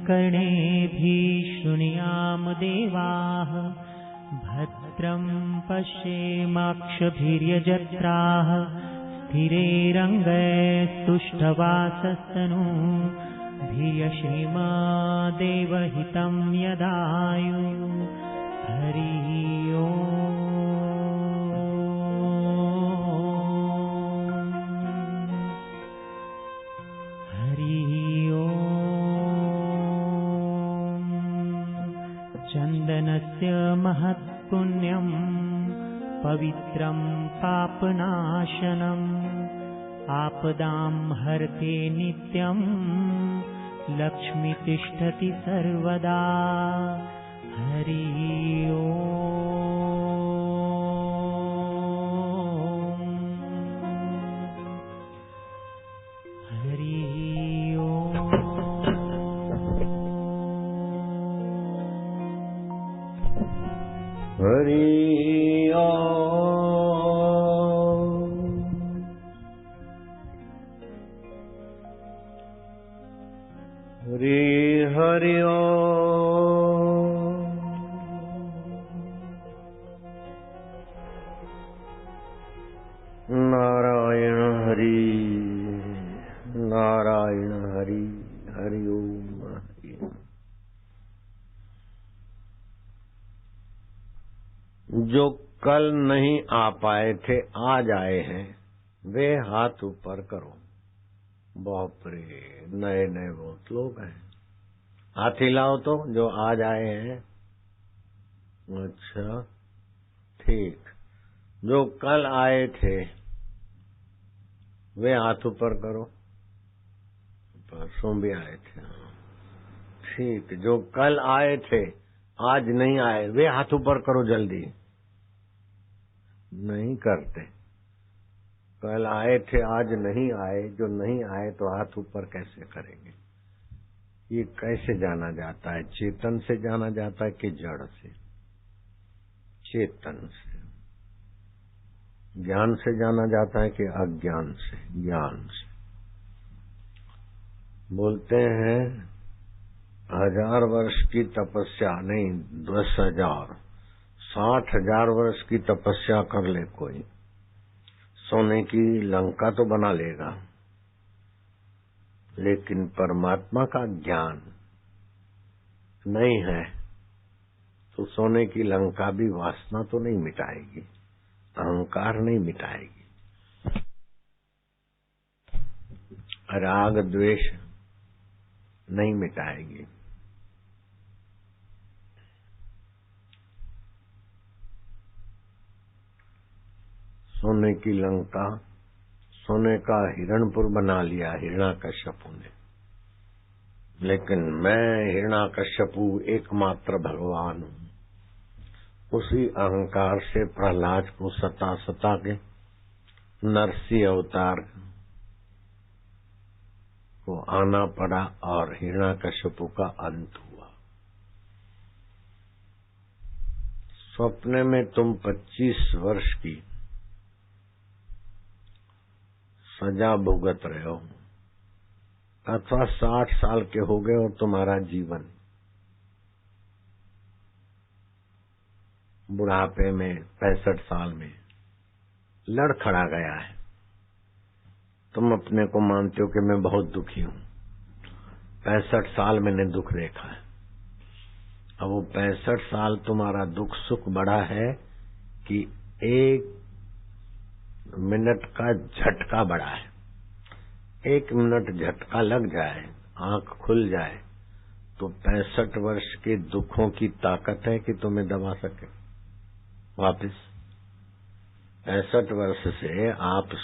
कर्णेभिः शृणुयाम देवाः भद्रं पश्येमाक्षभिर्यजत्राः स्थिरैरङ्गैस्तुष्टवासस्तनूभिर्यशेमादेवहितं यदायु हरिः ओम्। चन्दनस्य महत्पुण्यं पवित्रं पापनाशनम् आपदां हरते नित्यं लक्ष्मी तिष्ठति सर्वदा हरिः ओम्। हरिः हरि हरि हरि नारायण हरि नारायण हरि हरि ओम। जो कल नहीं आ पाए थे आज आए हैं वे हाथ ऊपर करो। बाप रे, नए नए बहुत लोग हैं। हाथ हिलाओ तो जो आज आए हैं। अच्छा ठीक। जो कल आए थे वे हाथ ऊपर करो। परसों भी आए थे। ठीक। जो कल आए थे आज नहीं आए वे हाथ ऊपर करो जल्दी। नहीं करते। कल आए थे आज नहीं आए। जो नहीं आए तो हाथ ऊपर कैसे करेंगे? ये कैसे जाना जाता है? चेतन से जाना जाता है कि जड़ से? चेतन से। ज्ञान से जाना जाता है कि अज्ञान से? ज्ञान से। बोलते हैं 1000 वर्ष की तपस्या नहीं, 10,000 60,000 वर्ष की तपस्या कर ले कोई, सोने की लंका तो बना लेगा, लेकिन परमात्मा का ज्ञान नहीं है तो सोने की लंका भी वासना तो नहीं मिटाएगी, अहंकार नहीं मिटाएगी, राग द्वेष नहीं मिटाएगी। सोने की लंका, सोने का हिरणपुर बना लिया हिरण्याकश्यपु ने। लेकिन मैं हिरण्याकश्यपु एकमात्र भगवान हूँ। उसी अहंकार से प्रहलाद को सता सता के नरसिंह अवतार को आना पड़ा और हिरण्याकश्यपु का अंत हुआ। स्वप्न में तुम 25 वर्ष की सजा भुगत रहे हो अथवा 60 साल के हो गए और तुम्हारा जीवन बुढ़ापे में 65 साल में लड़खड़ा गया है। तुम अपने को मानते हो कि मैं बहुत दुखी हूँ। 65 साल मैंने दुख देखा है। अब वो 65 साल तुम्हारा दुख सुख बड़ा है कि 1 मिनट का झटका बड़ा है। 1 मिनट झटका लग जाए, आंख खुल जाए तो 65 वर्ष के दुखों की ताकत है कि तुम्हें दबा सके। वापिस 65 वर्ष से आप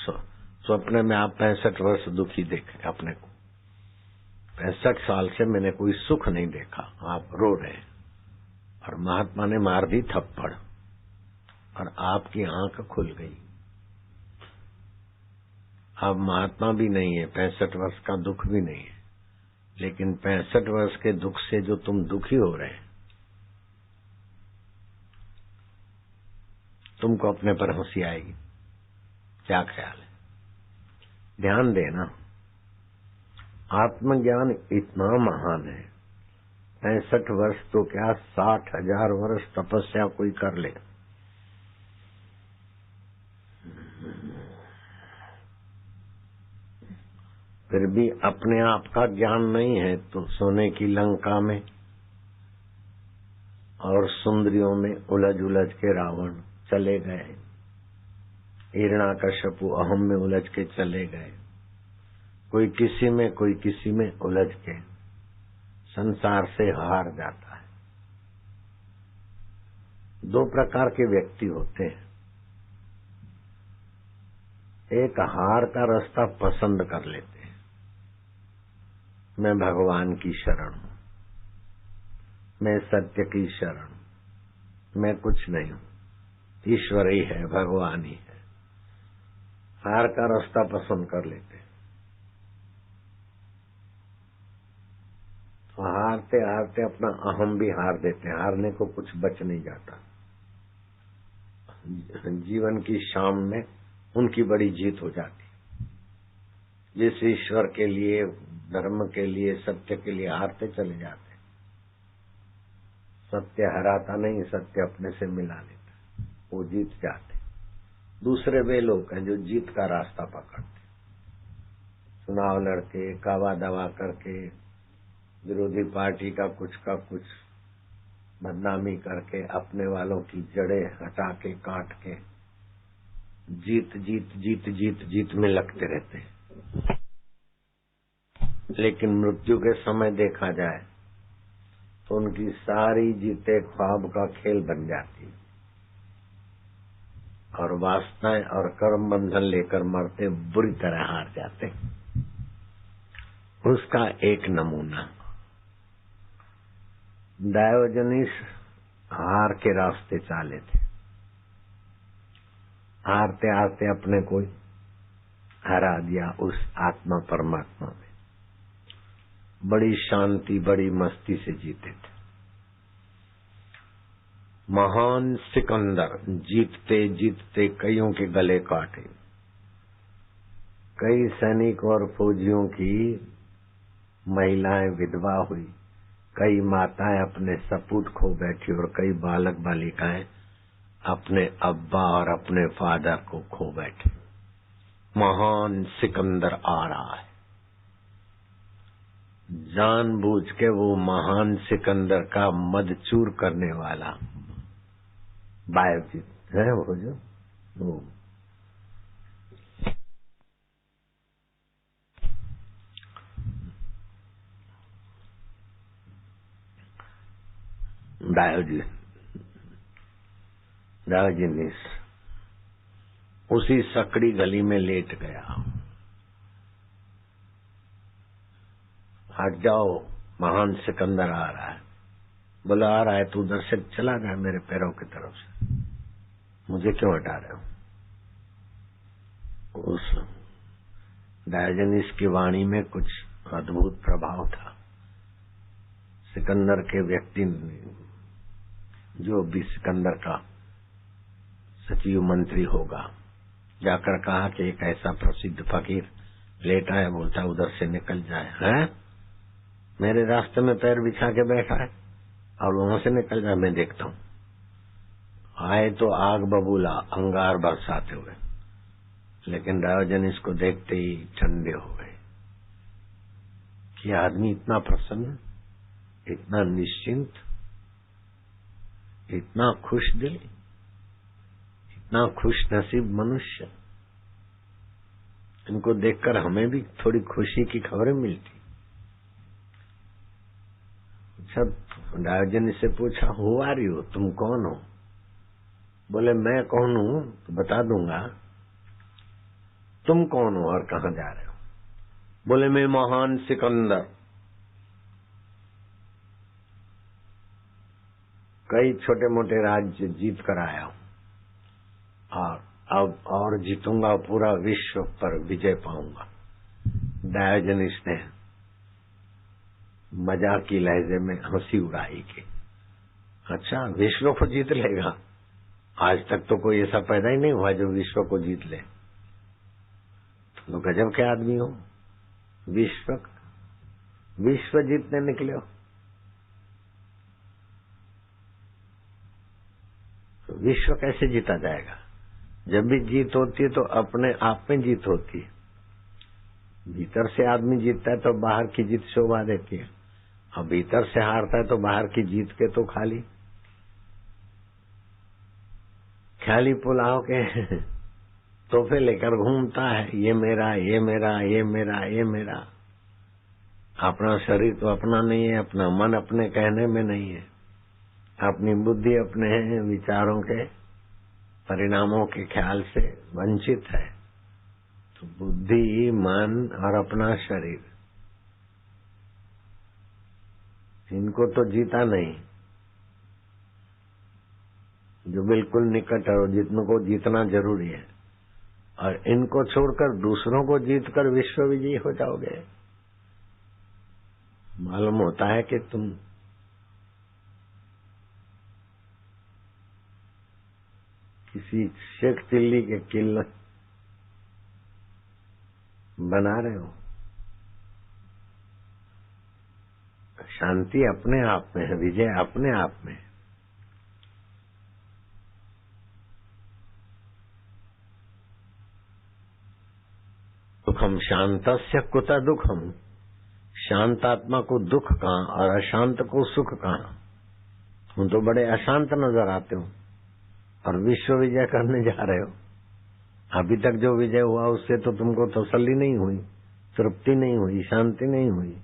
स्वप्न में आप 65 वर्ष दुखी देखे अपने को। 65 साल से मैंने कोई सुख नहीं देखा, आप रो रहे और महात्मा ने मार दी थप्पड़ और आपकी आंख खुल गई। अब महात्मा भी नहीं है, 65 वर्ष का दुख भी नहीं है, लेकिन 65 वर्ष के दुख से जो तुम दुखी हो रहे हैं, तुमको अपने पर हंसी आएगी। क्या ख्याल है? ध्यान देना, आत्मज्ञान इतना महान है। 65 वर्ष तो क्या 60,000 वर्ष तपस्या कोई कर ले, फिर भी अपने आप का ज्ञान नहीं है तो सोने की लंका में और सुंदरियों में उलझ उलझ के रावण चले गए। हिरण्याकश्यपु अहम में उलझ के चले गए। कोई किसी में कोई किसी में उलझ के संसार से हार जाता है। 2 प्रकार के व्यक्ति होते हैं। एक हार का रास्ता पसंद कर लेते हैं, मैं भगवान की शरण हूँ, मैं सत्य की शरण हूँ, मैं कुछ नहीं हूँ, ईश्वर ही है, भगवान ही है। हार का रास्ता पसंद कर लेते हैं। तो हारते हारते अपना अहम भी हार देते हैं। हारने को कुछ बच नहीं जाता। जीवन की शाम में उनकी बड़ी जीत हो जाती। जिस ईश्वर के लिए, धर्म के लिए, सत्य के लिए हारते चले जाते, सत्य हराता नहीं, सत्य अपने से मिला लेता, वो जीत जाते। दूसरे वे लोग हैं जो जीत का रास्ता पकड़ते, चुनाव लड़के, कावा दावा करके, विरोधी पार्टी का कुछ बदनामी करके, अपने वालों की जड़ें हटा के, काट के जीत जीत जीत जीत जीत में लगते रहते हैं। लेकिन मृत्यु के समय देखा जाए तो उनकी सारी जीतें ख्वाब का खेल बन जाती और वासनाएं और कर्म बंधन लेकर मरते, बुरी तरह हार जाते। उसका एक नमूना डायोजनीस हार के रास्ते चाले थे। हारते हारते अपने को हरा दिया उस आत्मा परमात्मा में। बड़ी शांति, बड़ी मस्ती से जीते थे। महान सिकंदर जीतते जीतते कईयों के गले काटे। कई सैनिक और फौजियों की महिलाएं विधवा हुई, कई माताएं अपने सपूत खो बैठी और कई बालक बालिकाएं अपने अब्बा और अपने फादर को खो बैठे। महान सिकंदर आ रहा है। जानबूझ के वो महान सिकंदर का मदचूर करने वाला बायोजीत है वो डायोजनीस उसी सकड़ी गली में लेट गया। हट जाओ, महान सिकंदर आ रहा है। बोला आ रहा है तू उधर से चला गया मेरे पैरों की तरफ से, मुझे क्यों हटा रहे हो। उस डायोजनीस की वाणी में कुछ अद्भुत प्रभाव था। सिकंदर के व्यक्ति ने, जो भी सिकंदर का सचिव मंत्री होगा, जाकर कहा कि एक ऐसा प्रसिद्ध फकीर लेटा है, बोलता है उधर से निकल जाए। हैं? मेरे रास्ते में पैर बिछा के बैठा है और वहां से निकल जाए, मैं देखता हूँ। आए तो आग बबूला, अंगार बरसाते हुए, लेकिन डायोजनीस को देखते ही ठंडे हो गए कि आदमी इतना प्रसन्न, इतना निश्चिंत, इतना खुश दिल, इतना खुश नसीब मनुष्य। इनको देखकर हमें भी थोड़ी खुशी की खबरें मिलती। सब डायोजनीस से पूछा, हु आर यू, तुम कौन हो। बोले मैं कौन हूं तो बता दूंगा, तुम कौन हो और कहां जा रहे हो। बोले मैं महान सिकंदर, कई छोटे मोटे राज्य जीत कर आया हूं और अब और जीतूंगा, पूरा विश्व पर विजय पाऊंगा। डायोजनीस ने मजाक की लहजे में हंसी उड़ाई कि अच्छा विश्व को जीत लेगा, आज तक तो कोई ऐसा पैदा ही नहीं हुआ जो विश्व को जीत ले। तो गजब के आदमी हो, विश्व जीतने निकले हो। तो विश्व कैसे जीता जाएगा। जब भी जीत होती है तो अपने आप में जीत होती है। भीतर से आदमी जीतता है तो बाहर की जीत शोभा देती है, और भीतर से हारता है तो बाहर की जीत के तो खाली पुलाव के तोहफे लेकर घूमता है, ये मेरा, ये मेरा, ये मेरा, ये मेरा। अपना शरीर तो अपना नहीं है, अपना मन अपने कहने में नहीं है, अपनी बुद्धि अपने विचारों के परिणामों के ख्याल से वंचित है। तो बुद्धि, मन और अपना शरीर, इनको तो जीता नहीं। जो बिल्कुल निकट है और जिनको जीतना जरूरी है, और इनको छोड़कर दूसरों को जीतकर विश्व विजयी हो जाओगे। मालूम होता है कि तुम किसी शेख चिल्ली के किले बना रहे हो। शांति अपने आप में है, विजय अपने आप में। दुखम शांतस्य कुत दुखम, शांत आत्मा को दुख कहां और अशांत को सुख कहां। तुम तो बड़े अशांत नजर आते हो और विश्व विजय करने जा रहे हो। अभी तक जो विजय हुआ उससे तो तुमको तसल्ली नहीं हुई, तृप्ति नहीं हुई, शांति नहीं हुई।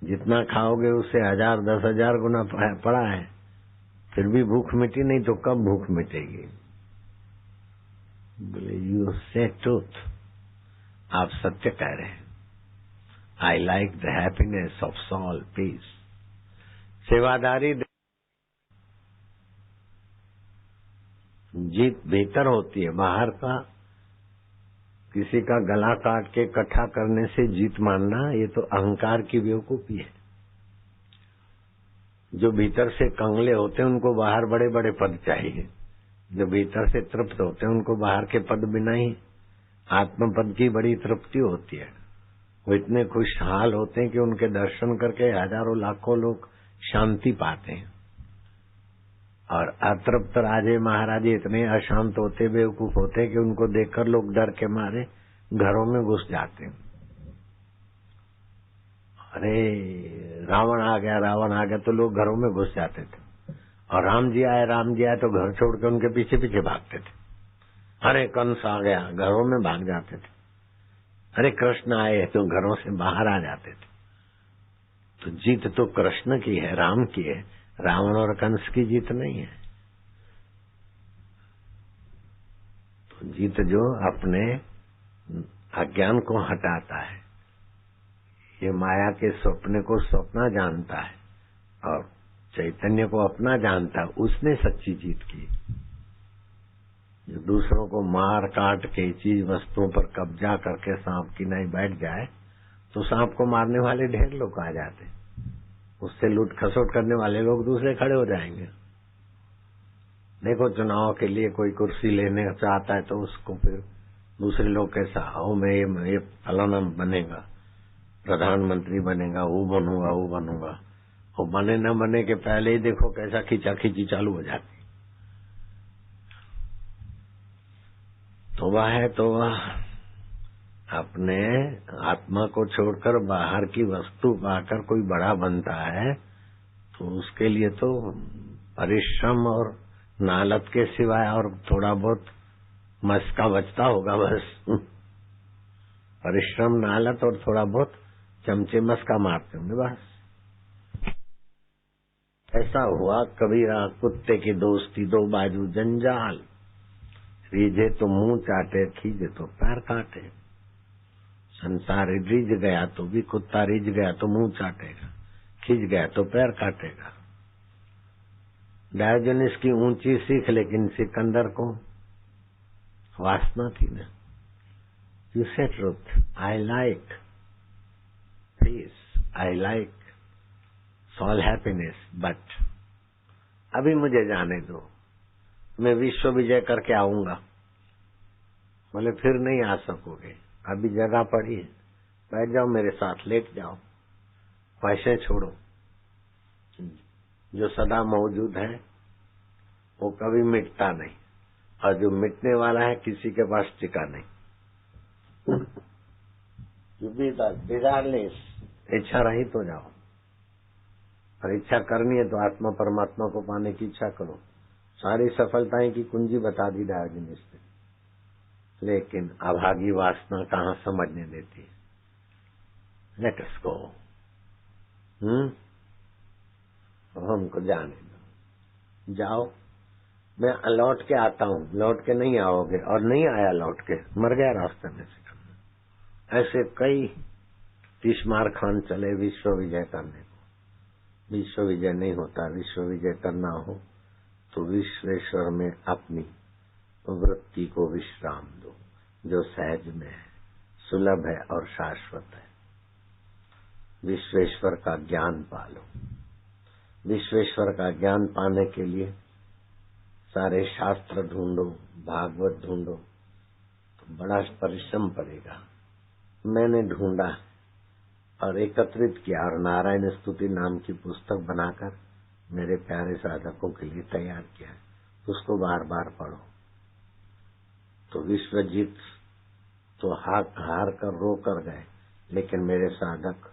जितना खाओगे उससे 1000 10,000 गुना पड़ा है, फिर भी भूख मिटी नहीं तो कब भूख मिटेगी। बोले यू से ट्रूथ, आप सत्य कह रहे हैं। I like the happiness of soul peace. सेवादारी जीत भीतर होती है, बाहर का किसी का गला काट के इकट्ठा करने से जीत मानना, ये तो अहंकार की बेवकूफी है। जो भीतर से कंगले होते हैं उनको बाहर बड़े बड़े पद चाहिए, जो भीतर से तृप्त होते हैं उनको बाहर के पद बिना ही आत्म पद की बड़ी तृप्ति होती है। वो इतने खुशहाल होते हैं कि उनके दर्शन करके हजारों लाखों लोग शांति पाते हैं। और अतृप्त राजे महाराजे इतने अशांत होते, बेवकूफ होते कि उनको देखकर लोग डर के मारे घरों में घुस जाते। अरे रावण आ गया तो लोग घरों में घुस जाते थे, और राम जी आए तो घर छोड़ के उनके पीछे पीछे भागते थे। अरे कंस आ गया, घरों में भाग जाते थे। अरे कृष्ण आए तो घरों से बाहर आ जाते थे। तो जीत तो कृष्ण की है, राम की है, रावण और कंस की जीत नहीं है। तो जीत जो अपने अज्ञान को हटाता है, ये माया के स्वप्न को स्वप्न जानता है और चैतन्य को अपना जानता है, उसने सच्ची जीत की। जो दूसरों को मार काट के चीज वस्तुओं पर कब्जा करके सांप की नहीं बैठ जाए तो सांप को मारने वाले ढेर लोग आ जाते, उससे लूट खसोट करने वाले लोग दूसरे खड़े हो जाएंगे। देखो चुनाव के लिए कोई कुर्सी लेने चाहता है तो उसको फिर दूसरे लोग कैसा, मैं ये फलाना बनेगा, प्रधानमंत्री बनेगा, वो बनूंगा, वो बने न बने के पहले ही देखो कैसा खींची चालू हो जाती। तो वह अपने आत्मा को छोड़कर बाहर की वस्तु पाकर कोई बड़ा बनता है तो उसके लिए तो परिश्रम और नालत के सिवाय और थोड़ा बहुत मस्का बचता होगा बस। परिश्रम नालत और थोड़ा बहुत चमचे मस्का मारते होंगे बस। ऐसा हुआ कबीरा कुत्ते की दोस्ती दो बाजू जंजाल, रीझे तो मुंह चाटे, खींचे तो पैर काटे। संसार रीझ गया तो भी कुत्ता रीझ गया तो मुंह चाटेगा, खींच गया तो पैर काटेगा। डायोजनीस की ऊंची सीख, लेकिन सिकंदर को वासना थी ना। You say truth, I like peace, I like soul happiness, but अभी मुझे जाने दो, मैं विश्व विजय करके आऊंगा। बोले फिर नहीं आ सकोगे, अभी जगह पड़ी है, बैठ जाओ मेरे साथ, लेट जाओ, ख्वाहिशें छोड़ो। जो सदा मौजूद है वो कभी मिटता नहीं, और जो मिटने वाला है किसी के पास टिका नहीं। डिजायरलेस, इच्छा रहित हो जाओ, और इच्छा करनी है तो आत्मा परमात्मा को पाने की इच्छा करो। सारी सफलताएं की कुंजी बता दी डायोजनीस ने, लेकिन अभागी वासना कहाँ समझने देती है। लेट अस गो, हमको जाने दो, जाओ, मैं लौट के आता हूँ। लौट के नहीं आओगे, और नहीं आया लौट के, मर गया रास्ते में से। ऐसे कई तीसमार खान चले विश्व विजय करने को। विश्व विजय नहीं होता, विश्व विजय करना हो तो विश्वेश्वर में अपनी वृत्ति को विश्राम दो, जो सहज में है, सुलभ है और शाश्वत है। विश्वेश्वर का ज्ञान पालो। विश्वेश्वर का ज्ञान पाने के लिए सारे शास्त्र ढूंढो, भागवत ढूंढो, तो बड़ा परिश्रम पड़ेगा। मैंने ढूंढा और एकत्रित किया और नारायण स्तुति नाम की पुस्तक बनाकर मेरे प्यारे साधकों के लिए तैयार किया। उसको बार बार पढ़ो तो विश्वजीत तो हार कर रो कर गए, लेकिन मेरे साधक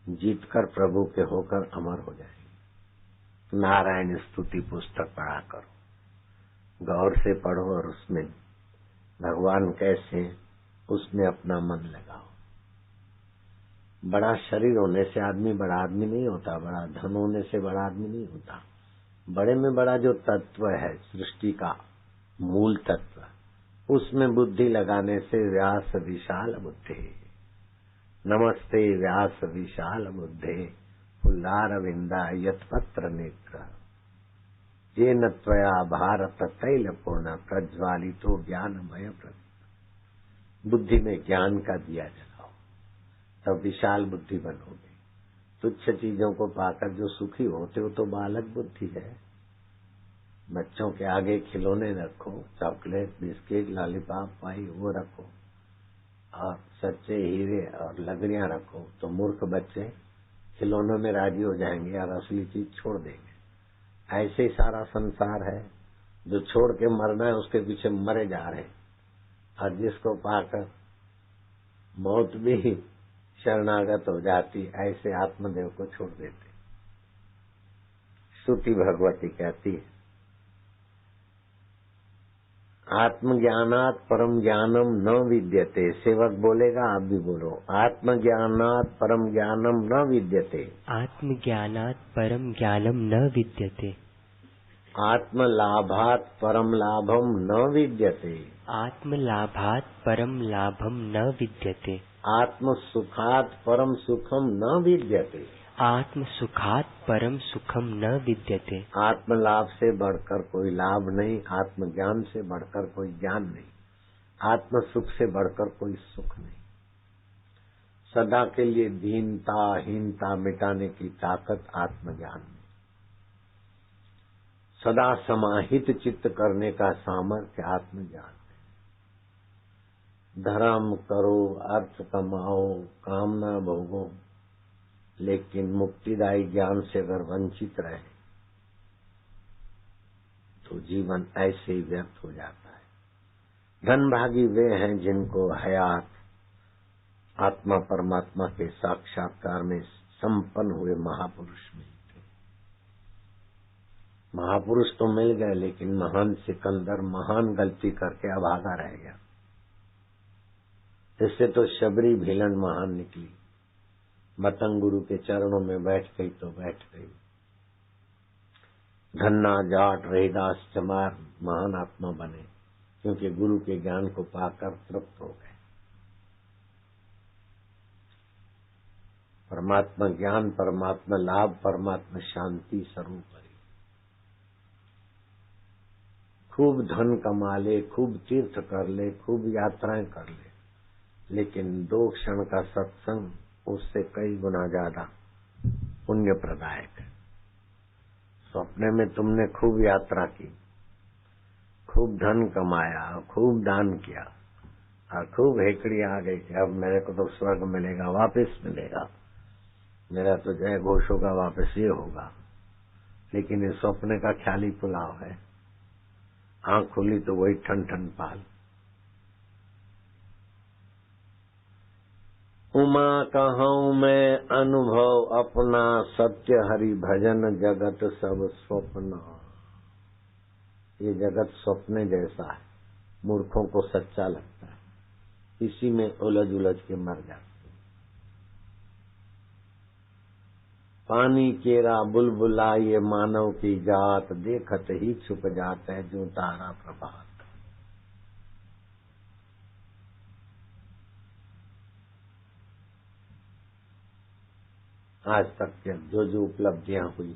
जीत कर प्रभु के होकर अमर हो जाएंगे। नारायण स्तुति पुस्तक पढ़ा करो, गौर से पढ़ो और उसमें भगवान कैसे, उसमें अपना मन लगाओ। बड़ा शरीर होने से आदमी बड़ा आदमी नहीं होता, बड़ा धन होने से बड़ा आदमी नहीं होता। बड़े में बड़ा जो तत्व है सृष्टि का मूल तत्व, उसमें बुद्धि लगाने से व्यास विशाल बुद्धि। नमस्ते व्यास विशाल बुद्धे, फुल्लारविंदा यत्पत्र नेत्र, ये न त्वया भारत तैल पूर्ण प्रज्वालितो ज्ञानमय प्रदीप। बुद्धि में ज्ञान का दिया जलाओ, तब विशाल बुद्धि बनोगे। तुच्छ चीजों को पाकर जो सुखी होते हो तो बालक बुद्धि है। बच्चों के आगे खिलौने रखो, चॉकलेट, बिस्किट, लॉलीपॉप, पाई वो रखो, और सच्चे हीरे और लगड़ियां रखो, तो मूर्ख बच्चे खिलौनों में राजी हो जाएंगे और असली चीज छोड़ देंगे। ऐसे ही सारा संसार है, जो छोड़ के मरना है उसके पीछे मरे जा रहे, और जिसको पाकर मौत भी शरणागत हो जाती, ऐसे आत्मदेव को छोड़ देते। श्रुति भगवती कहती है, आत्मज्ञानात् परम ज्ञानम न विद्यते। सेवक बोलेगा, आप भी बोलो, आत्मज्ञानात् परम ज्ञानम न विद्यते। आत्मज्ञानात् परम ज्ञानम न विद्यते। आत्मलाभात् परम लाभम न विद्यते। आत्मलाभात् परम लाभम न विद्यते। आत्मसुखात् परम सुखम न विद्यते। आत्मसुखात् परम सुखम न विद्यते। आत्मलाभ से बढ़कर कोई लाभ नहीं, आत्मज्ञान से बढ़कर कोई ज्ञान नहीं, आत्मसुख से बढ़कर कोई सुख नहीं। सदा के लिए दीनता हीनता मिटाने की ताकत आत्मज्ञान में, सदा समाहित चित्त करने का सामर्थ्य आत्मज्ञान में। धर्म करो, अर्थ कमाओ, कामना भोगो, लेकिन मुक्तिदायी ज्ञान से अगर वंचित रहे तो जीवन ऐसे ही व्यर्थ हो जाता है। धनभागी वे हैं जिनको हयात आत्मा परमात्मा के साक्षात्कार में संपन्न हुए महापुरुष मिलते। महापुरुष तो मिल गए, लेकिन महान सिकंदर महान गलती करके अभागा रह गया। इससे तो शबरी भीलन महान निकली, मतंग गुरु के चरणों में बैठ गई तो बैठ गई। धन्ना जाट रहीदास चमार महान आत्मा बने, क्योंकि गुरु के ज्ञान को पाकर तृप्त हो गए। परमात्मा ज्ञान, परमात्मा लाभ, परमात्मा शांति स्वरूप है। खूब धन कमा ले, खूब तीर्थ कर ले, खूब यात्राएं कर ले, लेकिन 2 क्षण का सत्संग उससे कई गुना ज्यादा पुण्य प्रदायक है। सपने में तुमने खूब यात्रा की, खूब धन कमाया, खूब दान किया और खूब हेकड़ी आ गई कि अब मेरे को तो स्वर्ग मिलेगा, वापस मिलेगा, मेरा तो जय घोष होगा, वापस ये होगा। लेकिन ये सपने का ख्याली पुलाव है। आंख खुली तो वही ठन ठन पाल। उमा कहूँ मैं अनुभव अपना, सत्य हरि भजन जगत सब स्वप्न। ये जगत स्वप्ने जैसा है, मूर्खों को सच्चा लगता है, इसी में उलझ उलझ के मर जाते। पानी केरा बुलबुला ये मानव की जात, देखत ही छुप जाता है जो तारा प्रभात। आज तक के जो उपलब्धियां हुई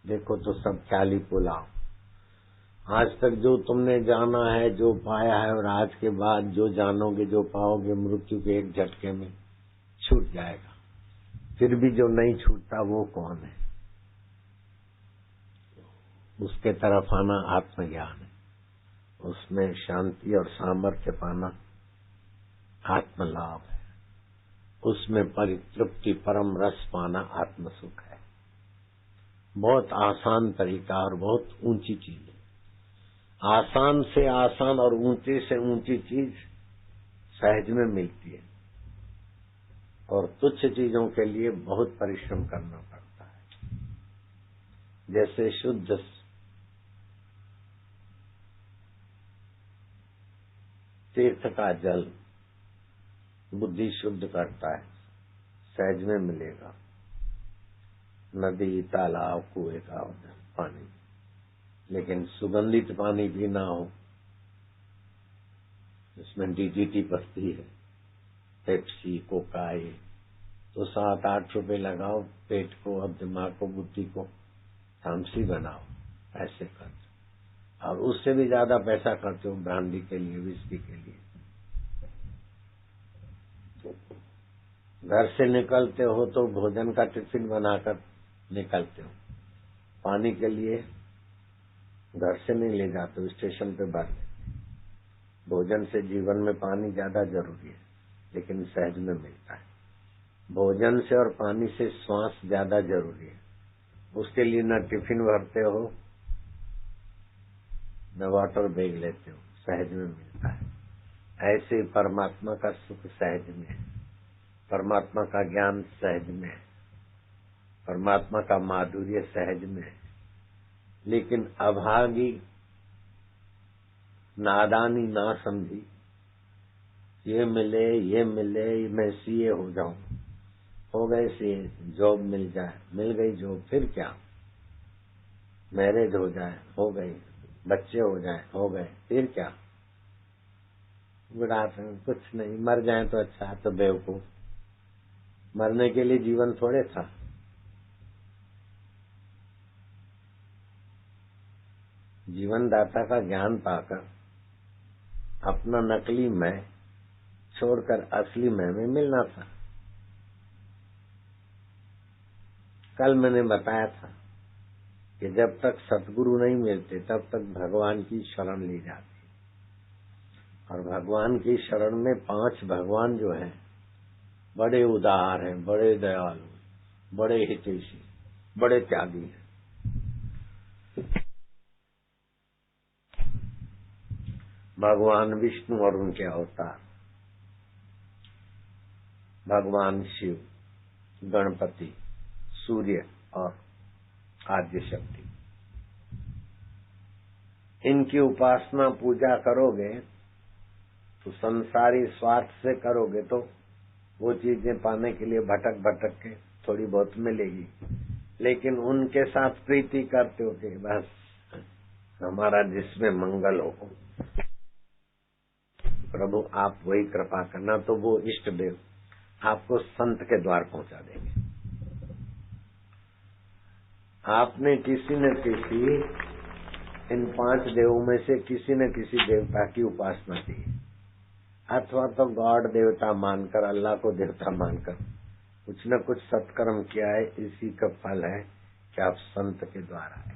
देखो तो सब ख्याली पुलाव। आज तक जो तुमने जाना है, जो पाया है, और आज के बाद जो जानोगे, जो पाओगे, मृत्यु के एक झटके में छूट जाएगा। फिर भी जो नहीं छूटता वो कौन है? उसके तरफ आना आत्मज्ञान है, उसमें शांति और सामर्थ्य पाना आत्मलाभ है, उसमें परितृप्ति परम रस पाना आत्मसुख है। बहुत आसान तरीका और बहुत ऊंची चीज है। आसान से आसान और ऊंचे से ऊंची चीज सहज में मिलती है, और तुच्छ चीजों के लिए बहुत परिश्रम करना पड़ता है। जैसे शुद्ध तीर्थ का जल बुद्धि शुद्ध करता है, सहज में मिलेगा। नदी, तालाब, कुएं का पानी, लेकिन सुगंधित पानी भी ना हो, इसमें डीडीटी पड़ती है, पेप्सी, कोका, ये तो 7-8 रुपए लगाओ पेट को, अब दिमाग को, बुद्धि को तामसी बनाओ, ऐसे खर्च। और उससे भी ज्यादा पैसा खर्च हो ब्रांडी के लिए, विस्की के लिए। घर से निकलते हो तो भोजन का टिफिन बनाकर निकलते हो, पानी के लिए घर से नहीं ले जाते हो, स्टेशन पे भर लेते। भोजन से जीवन में पानी ज्यादा जरूरी है, लेकिन सहज में मिलता है। भोजन से और पानी से श्वास ज्यादा जरूरी है, उसके लिए न टिफिन भरते हो न वाटर बैग लेते हो, सहज में मिलता है। ऐसे परमात्मा का सुख सहज में है, परमात्मा का ज्ञान सहज में है, परमात्मा का माधुर्य सहज में है। लेकिन अभागी नादानी ना समझी, ये मिले मैं सीए हो जाऊं, हो गए सीए, जॉब मिल जाए, मिल गई जॉब, फिर क्या? मैरिज हो जाए, हो गई, बच्चे हो जाए, हो गए, फिर क्या? बुढ़ापे में कुछ नहीं, मर जाए तो अच्छा। तो बेवकूफ, मरने के लिए जीवन थोड़े था। जीवन दाता का ज्ञान पाकर अपना नकली मैं छोड़कर असली मैं में मिलना था। कल मैंने बताया था कि जब तक सतगुरु नहीं मिलते तब तक भगवान की शरण ली जाती, और भगवान की शरण में 5 भगवान जो हैं बड़े उदार हैं, बड़े दयालु, बड़े हितैषी, बड़े त्यागी हैं। भगवान विष्णु और उनके अवतार, भगवान शिव, गणपति, सूर्य और आद्य शक्ति, इनकी उपासना पूजा करोगे तो संसारी स्वार्थ से करोगे तो वो चीजें पाने के लिए भटक भटक के थोड़ी बहुत मिलेगी, लेकिन उनके साथ प्रीति करते हो कि बस हमारा जिसमें मंगल हो, प्रभु आप वही कृपा करना, तो वो इष्ट देव आपको संत के द्वार पहुंचा देंगे। आपने किसी न किसी इन 5 देवों में से किसी न किसी देवता की उपासना की, अथवा तो गॉड देवता मानकर, अल्लाह को देवता मानकर कुछ न कुछ सत्कर्म किया है। इसी का फल है कि आप संत के द्वार आए।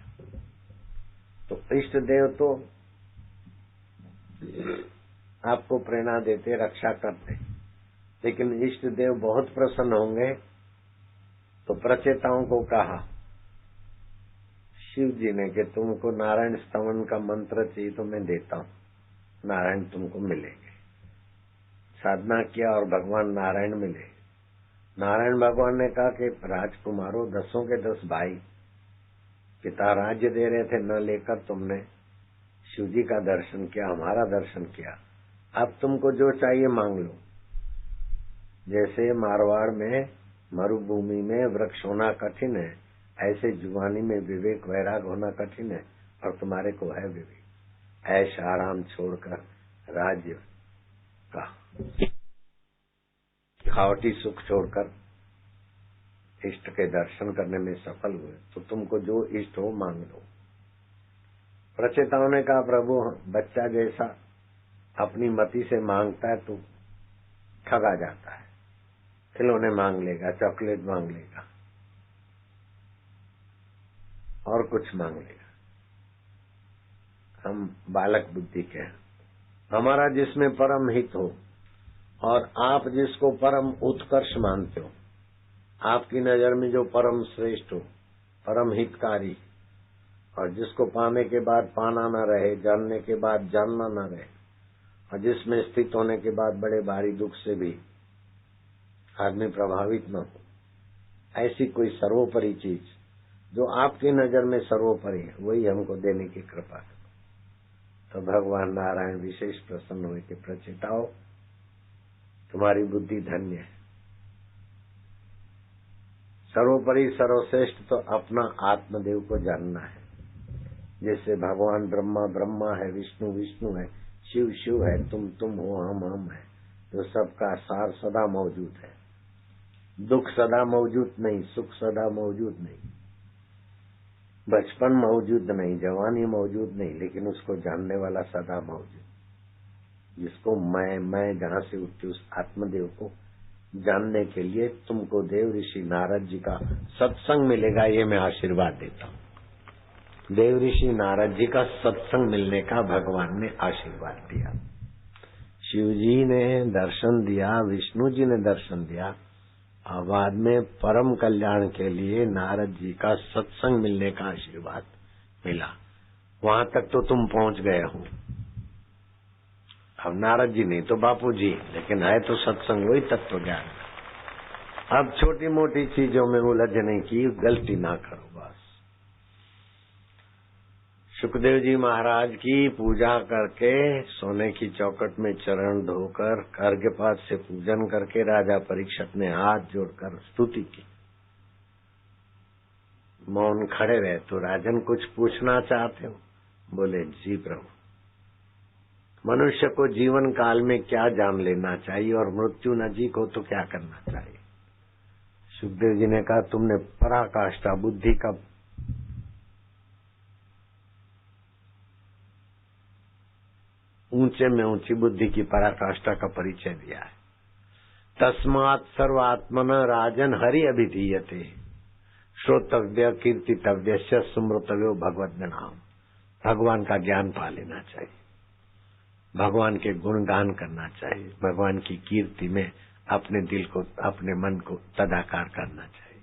तो इष्ट देव तो आपको प्रेरणा देते, रक्षा करते, लेकिन इष्ट देव बहुत प्रसन्न होंगे। तो प्रचेताओं को कहा शिव जी ने कि तुमको नारायण स्तवन का मंत्र चाहिए तो मैं देता हूँ, नारायण तुमको मिलेंगे। साधना किया और भगवान नारायण मिले। नारायण भगवान ने कहा कि राजकुमारों, 10 के 10 भाई, पिता राज्य दे रहे थे न लेकर तुमने शिव जी का दर्शन किया, हमारा दर्शन किया, अब तुमको जो चाहिए मांग लो। जैसे मारवाड़ में मरुभूमि में वृक्ष होना कठिन है, ऐसे जुवानी में विवेक वैराग होना कठिन है, और तुम्हारे को है विवेक। ऐश आराम छोड़कर राज्य का खावटी सुख छोड़कर इष्ट के दर्शन करने में सफल हुए, तो तुमको जो इष्ट हो मांग लो। प्रचेताओं ने कहा प्रभु, बच्चा जैसा अपनी मति से मांगता है तो ठगा जाता है, खिलौने मांग लेगा, चॉकलेट मांग लेगा और कुछ मांग लेगा। हम बालक बुद्धि के हैं। हमारा जिसमें परम हित हो, और आप जिसको परम उत्कर्ष मानते हो, आपकी नजर में जो परम श्रेष्ठ हो, परम हितकारी, और जिसको पाने के बाद पाना न रहे, जानने के बाद जानना न रहे, और जिसमें स्थित होने के बाद बड़े भारी दुख से भी आदमी प्रभावित न हो, ऐसी कोई सर्वोपरि चीज जो आपकी नजर में सर्वोपरि है, वही हमको देने की कृपा करो। तो भगवान नारायण विशेष प्रसन्न हुए कि प्रचेताओ, तुम्हारी बुद्धि धन्य है। सर्वोपरि सर्वश्रेष्ठ तो अपना आत्मदेव को जानना है। जैसे भगवान ब्रह्मा ब्रह्मा है, विष्णु विष्णु है, शिव शिव है, तुम हो, हम है, तो सबका सार सदा मौजूद है। दुख सदा मौजूद नहीं, सुख सदा मौजूद नहीं, बचपन मौजूद नहीं, जवानी मौजूद नहीं, लेकिन उसको जानने वाला सदा मौजूद। जिसको मैं जहाँ से उठती उस आत्मदेव को जानने के लिए तुमको देव ऋषि नारद जी का सत्संग मिलेगा, ये मैं आशीर्वाद देता हूँ। देव ऋषि नारद जी का सत्संग मिलने का भगवान ने आशीर्वाद दिया। शिव जी ने दर्शन दिया, विष्णु जी ने दर्शन दिया, और बाद में परम कल्याण के लिए नारद जी का सत्संग मिलने का आशीर्वाद मिला। वहां तक तो तुम पहुंच गए हो। अब नारद जी नहीं तो बापू जी, लेकिन है तो सत्संग वही तत्व ज्ञान। अब छोटी मोटी चीजों में उलझने की गलती ना करो बस। सुखदेव जी महाराज की पूजा करके सोने की चौखट में चरण धोकर अर्घ्यपात से पूजन करके राजा परीक्षित ने हाथ जोड़कर स्तुति की। मौन खड़े रहे। तो राजन कुछ पूछना चाहते हो? बोले जी प्रभु। मनुष्य को जीवन काल में क्या जान लेना चाहिए और मृत्यु नजीक हो तो क्या करना चाहिए? सुखदेव जी ने कहा तुमने पराकाष्ठा बुद्धि का ऊंचे में ऊंची बुद्धि की पराकाष्ठा का परिचय दिया है। तस्मात् सर्वात्मन राजन हरि अभिधीयते श्रोतव्य कीर्तितव्य सुमृतव्यो भगवद नाम। भगवान का ज्ञान पा लेना चाहिए, भगवान के गुणगान करना चाहिए, भगवान की कीर्ति में अपने दिल को अपने मन को तदाकार करना चाहिए।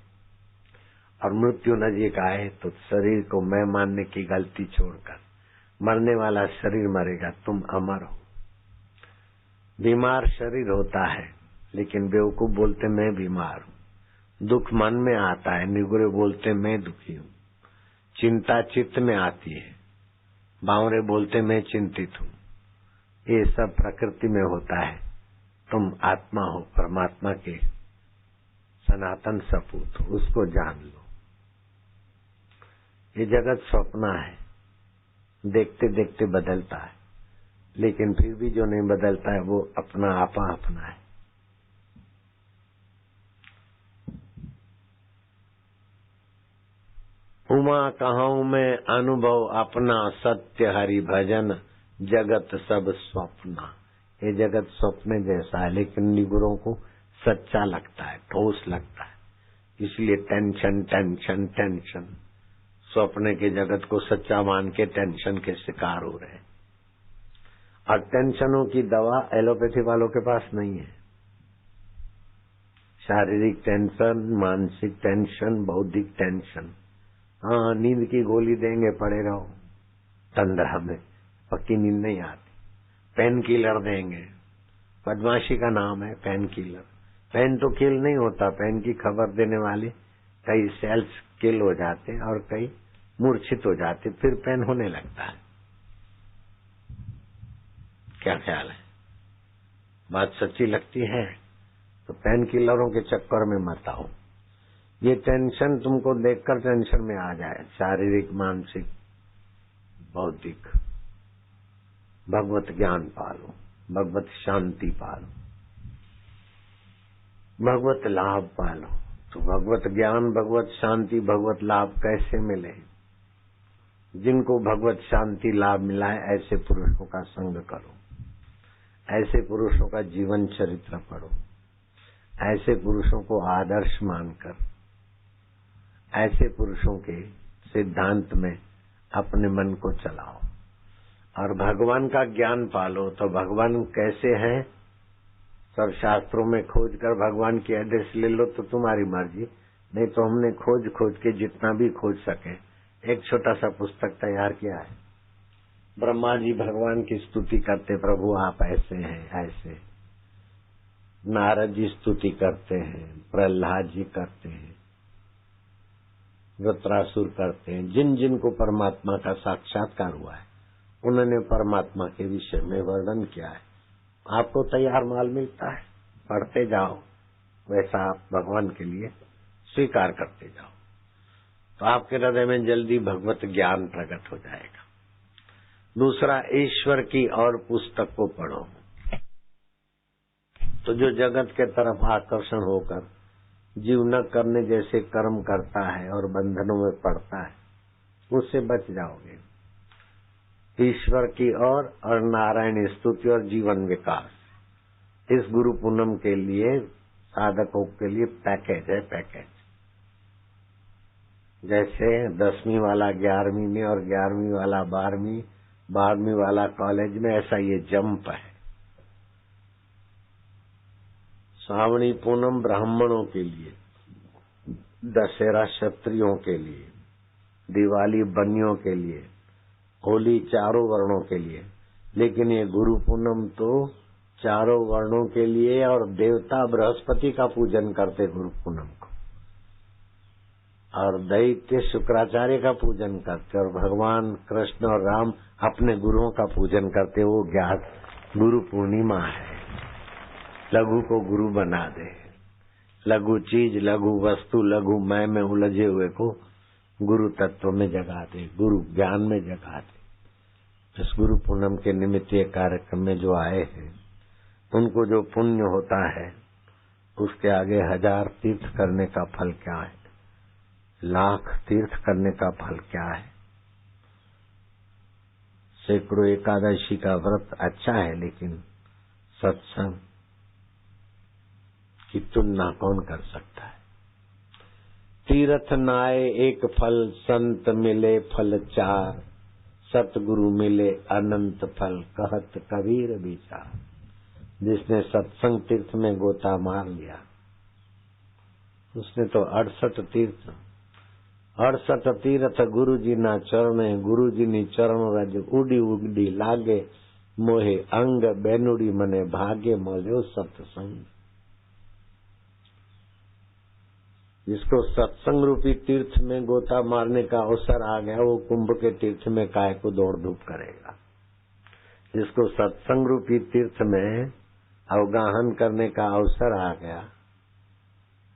और मृत्यु नजीक आए तो शरीर को मैं मानने की गलती छोड़कर, मरने वाला शरीर मरेगा, तुम अमर हो। बीमार शरीर होता है लेकिन बेवकूफ बोलते मैं बीमार हूँ। दुख मन में आता है, निगुरे बोलते मैं दुखी हूँ। चिंता चित्त में आती है, बावरे बोलते मैं चिंतित हूँ। ये सब प्रकृति में होता है। तुम आत्मा हो, परमात्मा के सनातन सपूत हो, उसको जान लो। ये जगत स्वप्न है, देखते देखते बदलता है, लेकिन फिर भी जो नहीं बदलता है वो अपना आपा अपना है। उमा कहूँ मैं अनुभव अपना, सत्य हरि भजन जगत सब स्वप्न। ये जगत स्वप्न जैसा है लेकिन निगुरों को सच्चा लगता है, ठोस लगता है, इसलिए टेंशन टेंशन टेंशन। स्वप्न के जगत को सच्चा मान के टेंशन के शिकार हो रहे हैं। और टेंशनों की दवा एलोपैथी वालों के पास नहीं है। शारीरिक टेंशन, मानसिक टेंशन, बौद्धिक टेंशन, हाँ नींद की गोली देंगे, पड़े रहो तंद्रा में, पक्की नींद नहीं आती। पेन किलर देंगे, बदमाशी का नाम है पेन किलर। पेन तो किल नहीं होता, पेन की खबर देने वाले कई सेल्स किल हो जाते और कई मूर्छित हो जाते, फिर पेन होने लगता है। क्या ख्याल है? बात सच्ची लगती है तो पेन किलरों के चक्कर में मत आओ। ये टेंशन तुमको देखकर टेंशन में आ जाए, शारीरिक, मानसिक, बौद्धिक। भगवत ज्ञान पालो, भगवत शांति पालो, भगवत लाभ पालो। तो भगवत ज्ञान, भगवत शांति, भगवत लाभ कैसे मिले? जिनको भगवत शांति लाभ मिला है ऐसे पुरुषों का संग करो, ऐसे पुरुषों का जीवन चरित्र पढ़ो, ऐसे पुरुषों को आदर्श मानकर, ऐसे पुरुषों के सिद्धांत में अपने मन को चलाओ और भगवान का ज्ञान पालो। तो भगवान कैसे हैं सब शास्त्रों में खोज कर भगवान की एड्रेस ले लो तो तुम्हारी मर्जी, नहीं तो हमने खोज खोज के जितना भी खोज सके एक छोटा सा पुस्तक तैयार किया है। ब्रह्मा जी भगवान की स्तुति करते, प्रभु आप ऐसे हैं ऐसे। नारद जी स्तुति करते हैं, प्रहलाद जी करते हैं, वृत्रासुर करते हैं। जिन जिन को परमात्मा का साक्षात्कार हुआ है उन्होंने परमात्मा के विषय में वर्णन किया है। आपको तैयार माल मिलता है, पढ़ते जाओ, वैसा आप भगवान के लिए स्वीकार करते जाओ तो आपके हृदय में जल्दी भगवत ज्ञान प्रकट हो जाएगा। दूसरा, ईश्वर की और पुस्तक को पढ़ो तो जो जगत के तरफ आकर्षण होकर जीव न करने जैसे कर्म करता है और बंधनों में पड़ता है, उससे बच जाओगे। ईश्वर की और नारायण स्तुति और जीवन विकास, इस गुरु पूनम के लिए साधकों के लिए पैकेज है, पैकेज। जैसे 10वीं वाला 11वीं में और 11वीं वाला 12वीं, 12वीं वाला कॉलेज में, ऐसा ये जंप है। श्रावणी पूनम ब्राह्मणों के लिए, दशहरा क्षत्रियों के लिए, दिवाली बनियों के लिए, होली चारों वर्णों के लिए, लेकिन ये गुरु पूनम तो चारों वर्णों के लिए और देवता बृहस्पति का पूजन करते गुरु पूनम को, और दैत्य शुक्राचार्य का पूजन करते, और भगवान कृष्ण और राम अपने गुरुओं का पूजन करते। वो ज्ञात गुरु पूर्णिमा है। लघु को गुरु बना दे, लघु चीज, लघु वस्तु, लघु मैं में उलझे हुए को गुरु तत्व में जगा दे, गुरु ज्ञान में जगा दे। इस गुरु पूर्णिमा के निमित्त ये कार्यक्रम में जो आए हैं उनको जो पुण्य होता है उसके आगे 1000 तीर्थ करने का फल क्या है, लाख तीर्थ करने का फल क्या है। सैकड़ों एकादशी का व्रत अच्छा है, लेकिन सत्संग की तुलना कौन कर सकता है। तीर्थ नाए एक फल, संत मिले फल 4, सतगुरु मिले अनंत फल, कहत कबीर विचार। जिसने सत्संग तीर्थ में गोता मार लिया उसने तो 68 तीर्थ गुरु जी ना चरणे, गुरु जी नी चरण रज उडी उडी लागे, मोहे अंग बेनुड़ी मने भागे मल्यो सत्संग। जिसको सत्संग रूपी तीर्थ में गोता मारने का अवसर आ गया वो कुंभ के तीर्थ में काय को दौड़ धूप करेगा। जिसको सत्संग रूपी तीर्थ में अवगाहन करने का अवसर आ गया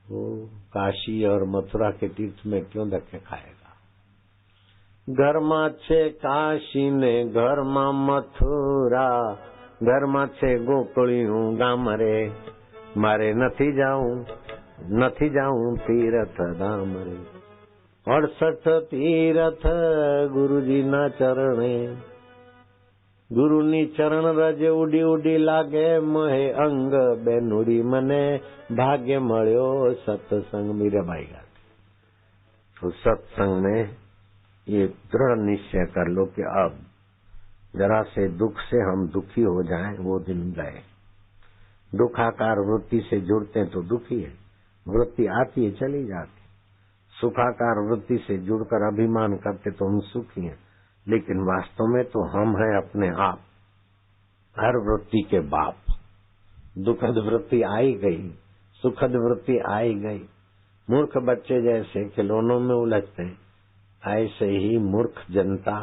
वो काशी और मथुरा के तीर्थ में क्यों धक्के खाएगा। घर में छे काशी ने घर में मथुरा, घर में छे गोकुळियों गाम रे, मारे नथी जाऊं तीर्थ धाम रे। 68 तीर्थ गुरुजी ना चरणे, गुरु नी चरण रज उडी उडी लागे, मोहे अंग बेनुड़ी मने भाग्य मळ्यो सत्संग। मीराबाई गाती। तो सत्संग में ये दृढ़ निश्चय कर लो कि अब जरा से दुख से हम दुखी हो जाएं, वो दिन गए। दुखाकार वृत्ति से जुड़ते तो दुखी है, वृत्ति आती है चली जाती। सुखाकार वृत्ति से जुड़कर अभिमान करते तो हम सुखी हैं, लेकिन वास्तव में तो हम हैं अपने आप हर वृत्ति के बाप। दुखद वृत्ति आई गई, सुखद वृत्ति आई गई। मूर्ख बच्चे जैसे खिलौनों में उलझते हैं, ऐसे ही मूर्ख जनता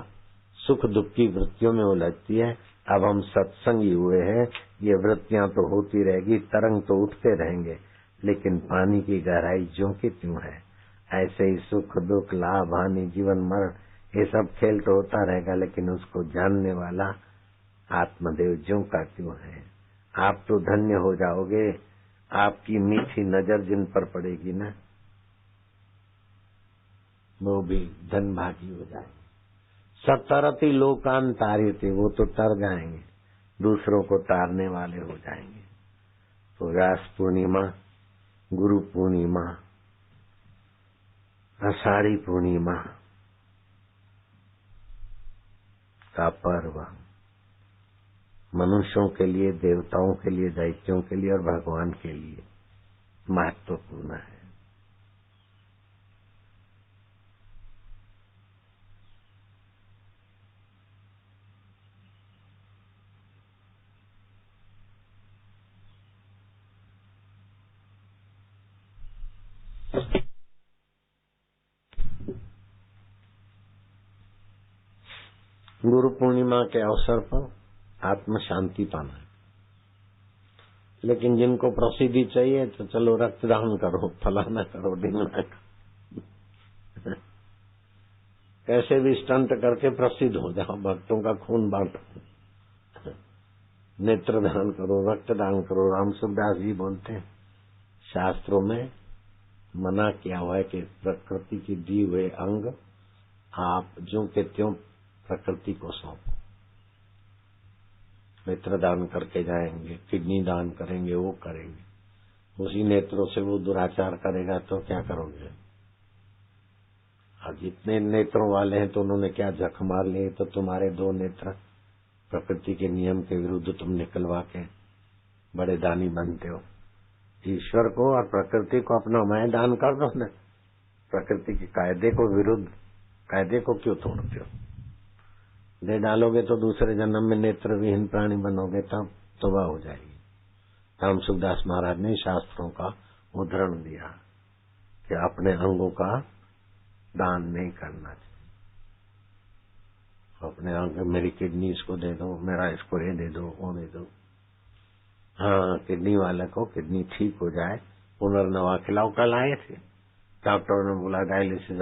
सुख दुख की वृत्तियों में उलझती है। अब हम सत्संगी हुए हैं, ये वृत्तियां तो होती रहेगी, तरंग तो उठते रहेंगे, लेकिन पानी की गहराई ज्यों की त्यों है। ऐसे ही सुख दुख लाभ हानि जीवन मरण ये सब खेल तो होता रहेगा, लेकिन उसको जानने वाला आत्मदेव ज्यों का त्यों है। आप तो धन्य हो जाओगे, आपकी मीठी नजर जिन पर पड़ेगी ना वो भी धनभागी हो जाएंगे। सतरती लोकान तारिते, वो तो तर जाएंगे, दूसरों को तारने वाले हो जाएंगे। तो व्यास पूर्णिमा, गुरु पूर्णिमा, आषाढ़ी पूर्णिमा का पर्व मनुष्यों के लिए, देवताओं के लिए, दैत्यों के लिए और भगवान के लिए महत्वपूर्ण है। गुरु पूर्णिमा के अवसर पर आत्म शांति पाना है, लेकिन जिनको प्रसिद्धि चाहिए तो चलो रक्तदान करो, फलाना करो, ढिंगना करो, कैसे भी स्टंट करके प्रसिद्ध हो जाओ, भक्तों का खून बांटो, नेत्रदान करो, रक्तदान करो। राम सुखदास जी बोलते हैं शास्त्रों में मना किया हुआ है कि प्रकृति की दी हुए अंग आप जो के त्यों प्रकृति को सौंपो। नेत्र दान करके जाएंगे, किडनी दान करेंगे, वो करेंगे, उसी नेत्रों से वो दुराचार करेगा तो क्या करोगे। और जितने नेत्रों वाले हैं तो उन्होंने क्या जख मार लिए, तो तुम्हारे 2 नेत्र प्रकृति के नियम के विरुद्ध तुम निकलवा के बड़े दानी बनते हो। ईश्वर को और प्रकृति को अपना मैं दान कर दो न, प्रकृति के कायदे को विरुद्ध कायदे को क्यों तोड़ते हो। दे डालोगे तो दूसरे जन्म में नेत्र विहीन प्राणी बनोगे, तब तौबा हो जाएगी। राम सुखदास महाराज ने शास्त्रों का उदाहरण दिया कि अपने अंगों का दान नहीं करना चाहिए। अपने अंग, मेरी किडनी इसको दे दो, मेरा इसको ये दे दो, वो दे दो। हाँ, किडनी वाले को किडनी ठीक हो जाए, पुनर्नवा खिलाओ। कल आए थे, डॉक्टर ने बोला डायलिसिस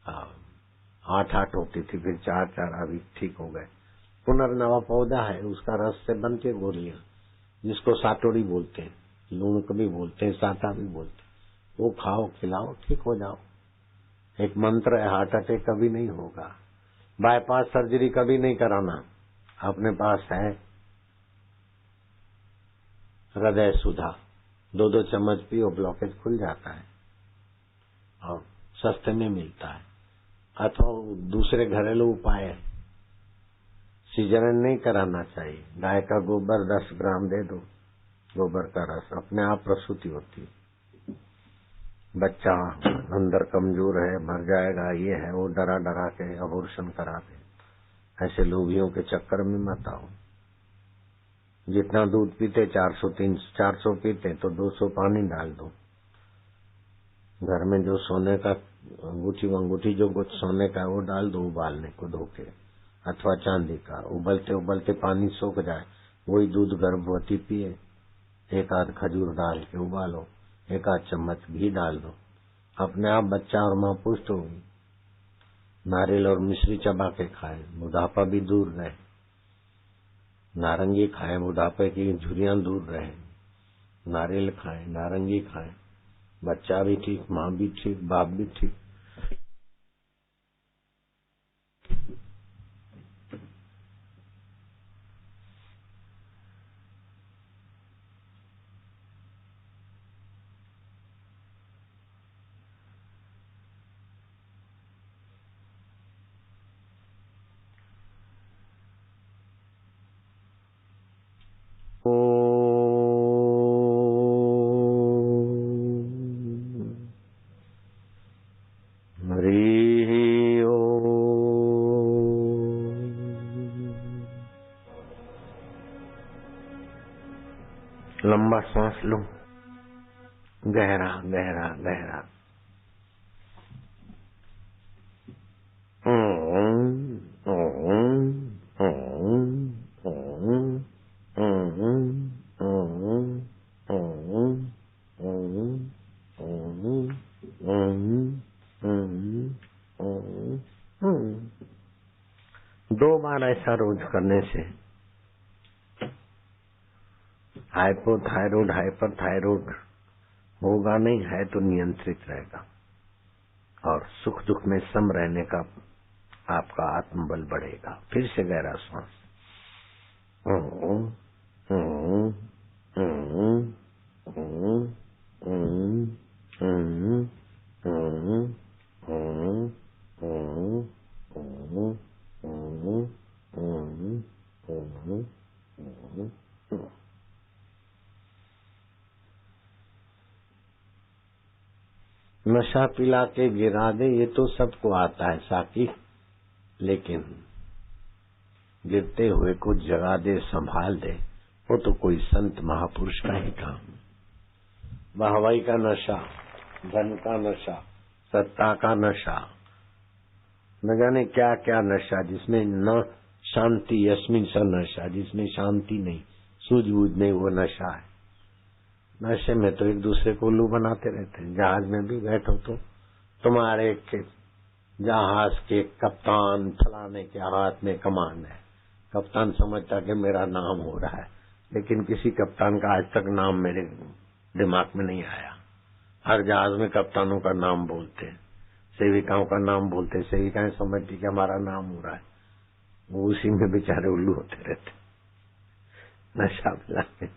8 होती थी, फिर 4, अभी ठीक हो गए। पुनर्नवा पौधा है, उसका रस से बनती है गोलियां, जिसको साटोड़ी बोलते हैं, लूणक भी बोलते हैं, साटा भी बोलते हैं। वो खाओ, खिलाओ, ठीक हो जाओ। एक मंत्र है, हार्ट अटैक कभी नहीं होगा, बाईपास सर्जरी कभी नहीं कराना। अपने पास है हृदय सुधा, 2 चम्मच पियो, ब्लॉकेज खुल जाता है और सस्ते में मिलता है। अथवा दूसरे घरेलू उपाय है, सीजन नहीं कराना चाहिए। गाय का गोबर 10 ग्राम दे दो, गोबर का रस, अपने आप प्रसूति होती है। बच्चा अंदर कमजोर है, मर जाएगा, ये है वो, डरा डरा के अबॉर्शन कराते। ऐसे लोभियों के चक्कर में मत आओ। जितना दूध पीते 400 पीते तो 200 पानी डाल दो। घर में जो सोने का अंगूठी जो कुछ सोने का वो डाल दो, उबालने को धोके, अथवा चांदी का। उबलते उबलते पानी सूख जाए, वही दूध गर्भवती पिए। 1 आध खजूर डाल के उबालो, 1 आध चम्मच घी डाल दो, अपने आप बच्चा और माँ पुष्ट होगी। नारियल और मिश्री चबा के खाए, बुढ़ापा भी दूर रहे। नारंगी खाए, बुढ़ापे की झुर्रियां दूर रहे। नारियल खाए, नारंगी खाए, बच्चा भी ठीक, माँ भी ठीक, बाप भी ठीक। लंबा सांस लो, गहरा गहरा गहरा। दो बार ऐसा रोज करने से हाइपोथायरॉइड, हाइपरथायरॉइड होगा नहीं, है तो नियंत्रित रहेगा और सुख दुख में सम रहने का आपका आत्मबल बढ़ेगा। फिर से गहरा सांस। नशा पिला के गिरा दे, ये तो सबको आता है साकी, लेकिन गिरते हुए को जगा दे, संभाल दे, वो तो कोई संत महापुरुष का ही काम। वाहवाही का नशा, धन का नशा, सत्ता का नशा, न जाने क्या क्या नशा, जिसमें न शांति, यस्मिन सा नशा, जिसमें शांति नहीं, सूझबूझ नहीं, वो नशा है। नशे में तो एक दूसरे को उल्लू बनाते रहते हैं। जहाज में भी बैठो तो तुम्हारे के जहाज के कप्तान फलाने के हाथ में कमान है। कप्तान समझता कि मेरा नाम हो रहा है, लेकिन किसी कप्तान का आज तक नाम मेरे दिमाग में नहीं आया। हर जहाज में कप्तानों का नाम बोलते, सेविकाओं का नाम बोलते, सेविकाएं समझती कि हमारा नाम हो रहा है, वो उसी में बेचारे उल्लू होते रहते। नशा मिला के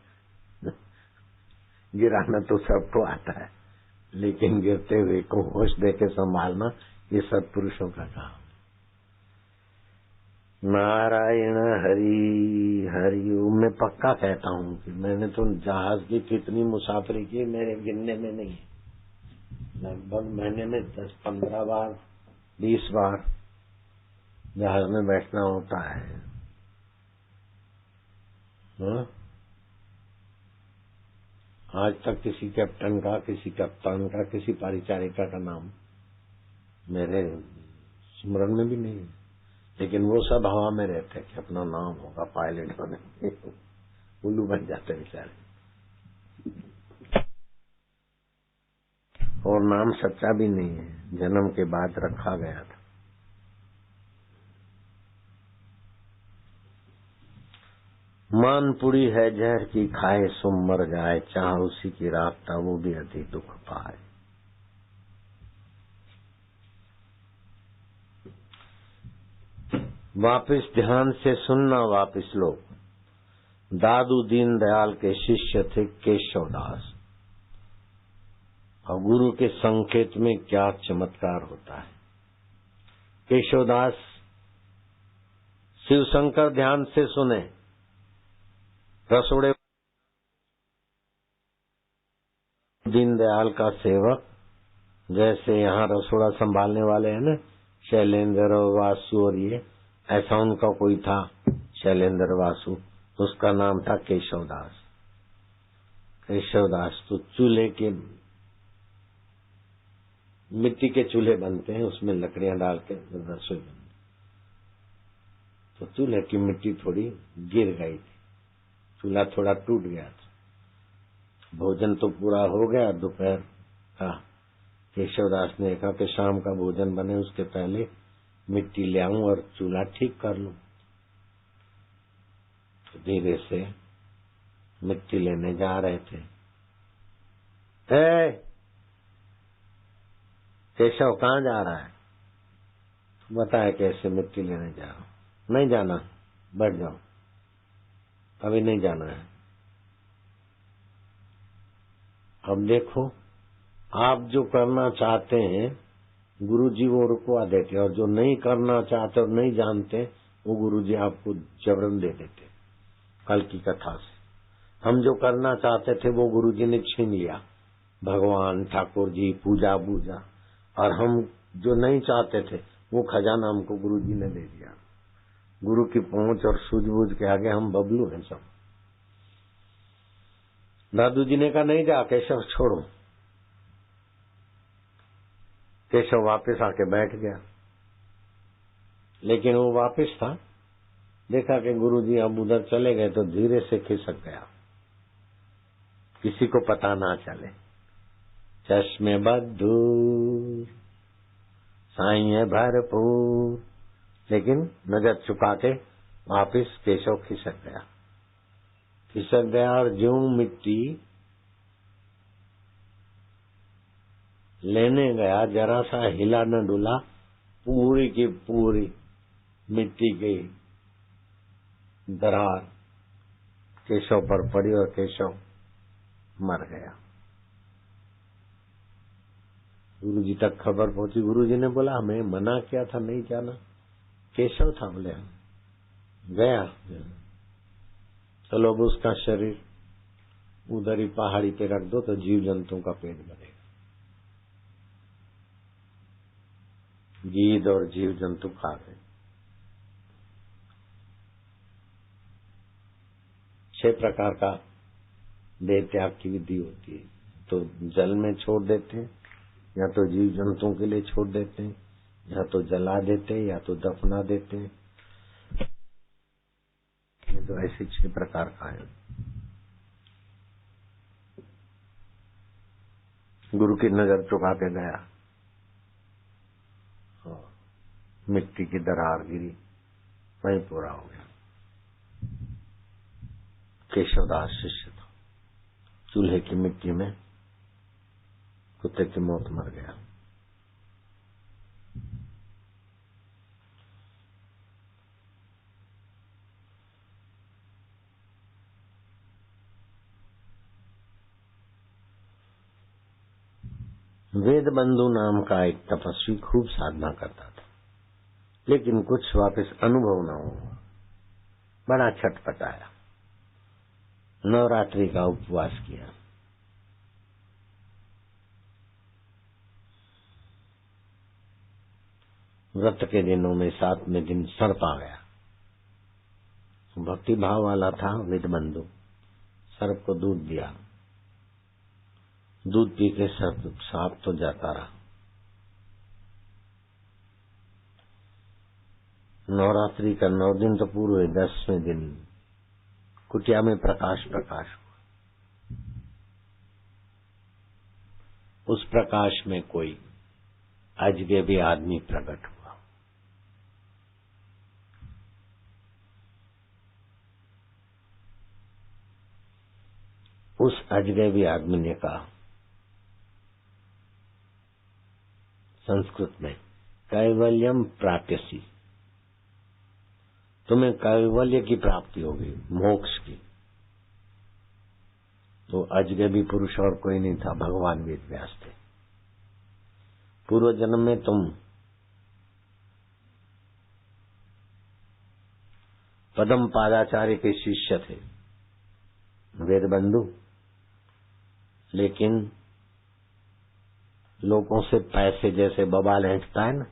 गिराना तो सबको आता है, लेकिन गिरते हुए को होश देके संभालना ये सत्पुरुषों का काम। नारायण हरि हरि। मैं पक्का कहता हूँ कि मैंने तो जहाज की कितनी मुसाफरी की मेरे गिनने में नहीं है। लगभग महीने में 10-15 बार 20 बार जहाज में बैठना होता है। हाँ? आज तक किसी कैप्टन का, किसी कप्तान का, किसी परिचारिका का नाम मेरे स्मरण में भी नहीं है, लेकिन वो सब हवा में रहते कि अपना नाम होगा, पायलट बने, उल्लू बन जाते बेचारे। और नाम सच्चा भी नहीं है, जन्म के बाद रखा गया था। मानपुरी है जहर की खाए सो मर जाए, चाह उसी की रास्ता वो भी अधिक दुख पाए। वापिस ध्यान से सुनना वापिस लोग। दादू दीन दयाल के शिष्य थे केशवदास, और गुरु के संकेत में क्या चमत्कार होता है। केशवदास शिव शंकर ध्यान से सुने। रसोड़े दीनदयाल का सेवक, जैसे यहाँ रसोड़ा संभालने वाले हैं न, शैलेंद्र वासु और ये, ऐसा उनका कोई था शैलेंद्र वासु, उसका नाम था केशवदास। केशवदास तो चूल्हे के, मिट्टी के चूल्हे बनते हैं, उसमें लकड़ियां डाल के रसोई बनती, तो चूल्हे की मिट्टी थोड़ी गिर गई थी, चूल्हा थोड़ा टूट गया था। भोजन तो पूरा हो गया दोपहर का। केशवदास ने कहा कि शाम का भोजन बने उसके पहले मिट्टी ले आऊं और चूल्हा ठीक कर लूं। तो धीरे से मिट्टी लेने जा रहे थे। केशव कहाँ जा रहा है? बताया कैसे मिट्टी लेने जा रहा हूं। नहीं जाना, बैठ जाओ, अभी नहीं जाना है। अब देखो, आप जो करना चाहते हैं गुरुजी वो रुकवा देते, और जो नहीं करना चाहते और नहीं जानते वो गुरुजी आपको जबरन दे देते। कल की कथा से हम जो करना चाहते थे वो गुरुजी ने छीन लिया, भगवान ठाकुर जी पूजा बूजा, और हम जो नहीं चाहते थे वो खजाना हमको गुरुजी ने दे दिया। गुरु की पहुंच और सूझबूझ के आगे हम बबलू हैं सब। दादू जी ने कहा नहीं जा केशव, छोड़ो। केशव वापस आके बैठ गया, लेकिन वो वापस था, देखा कि गुरुजी अब उधर चले गए तो धीरे से खिसक गया, किसी को पता ना चले। चश्मे बद्दूर साईं भरपूर, लेकिन नजर चुका के वापिस केशव खिसक गया और जो मिट्टी लेने गया जरा सा हिला न डुला, पूरी की पूरी मिट्टी की दरार केशव पर पड़ी और केशव मर गया। गुरुजी तक खबर पहुंची। गुरुजी ने बोला हमें मना किया था नहीं जाना। केशव था, बोले गया, चलो अब उसका शरीर उधर ही पहाड़ी पे रख दो तो जीव जंतुओं का पेट भरेगा। गीद और जीव जंतु खा गए। 6 प्रकार का देह त्याग की विधि होती है, तो जल में छोड़ देते हैं, या तो जीव जंतुओं के लिए छोड़ देते हैं, या तो जला देते हैं, या तो दफना देते हैं। ये तो ऐसे 6 प्रकार का है। गुरु की नजर चुका के गया, मिट्टी की दरार गिरी, वहीं पूरा हो गया। केशवदास शिष्य था, चूल्हे की मिट्टी में कुत्ते की मौत मर गया। वेद बंधु नाम का एक तपस्वी खूब साधना करता था, लेकिन कुछ वापस अनुभव न हुआ। बड़ा छटपटाया, नवरात्रि का उपवास किया। व्रत के दिनों में 7वें दिन सर्प आ गया। भक्ति भाव वाला था वेद बंधु, सर्प को दूध दिया। दूध पी के सांप तो जाता रहा। नवरात्रि का 9 दिन तो पूरे हुए। 10वें दिन कुटिया में प्रकाश हुआ। उस प्रकाश में कोई अजगैबी आदमी प्रकट हुआ। उस अजगैबी आदमी ने कहा संस्कृत में, कैवल्यम प्राप्यसी, तुम्हें कैवल्य की प्राप्ति होगी, मोक्ष की। तो अजगैबी पुरुष और कोई नहीं था, भगवान वेद व्यास थे। पूर्व जन्म में तुम पदम पादाचार्य के शिष्य थे, वेद बंधु, लेकिन लोगों से पैसे जैसे बबाल ऐंठता है ना,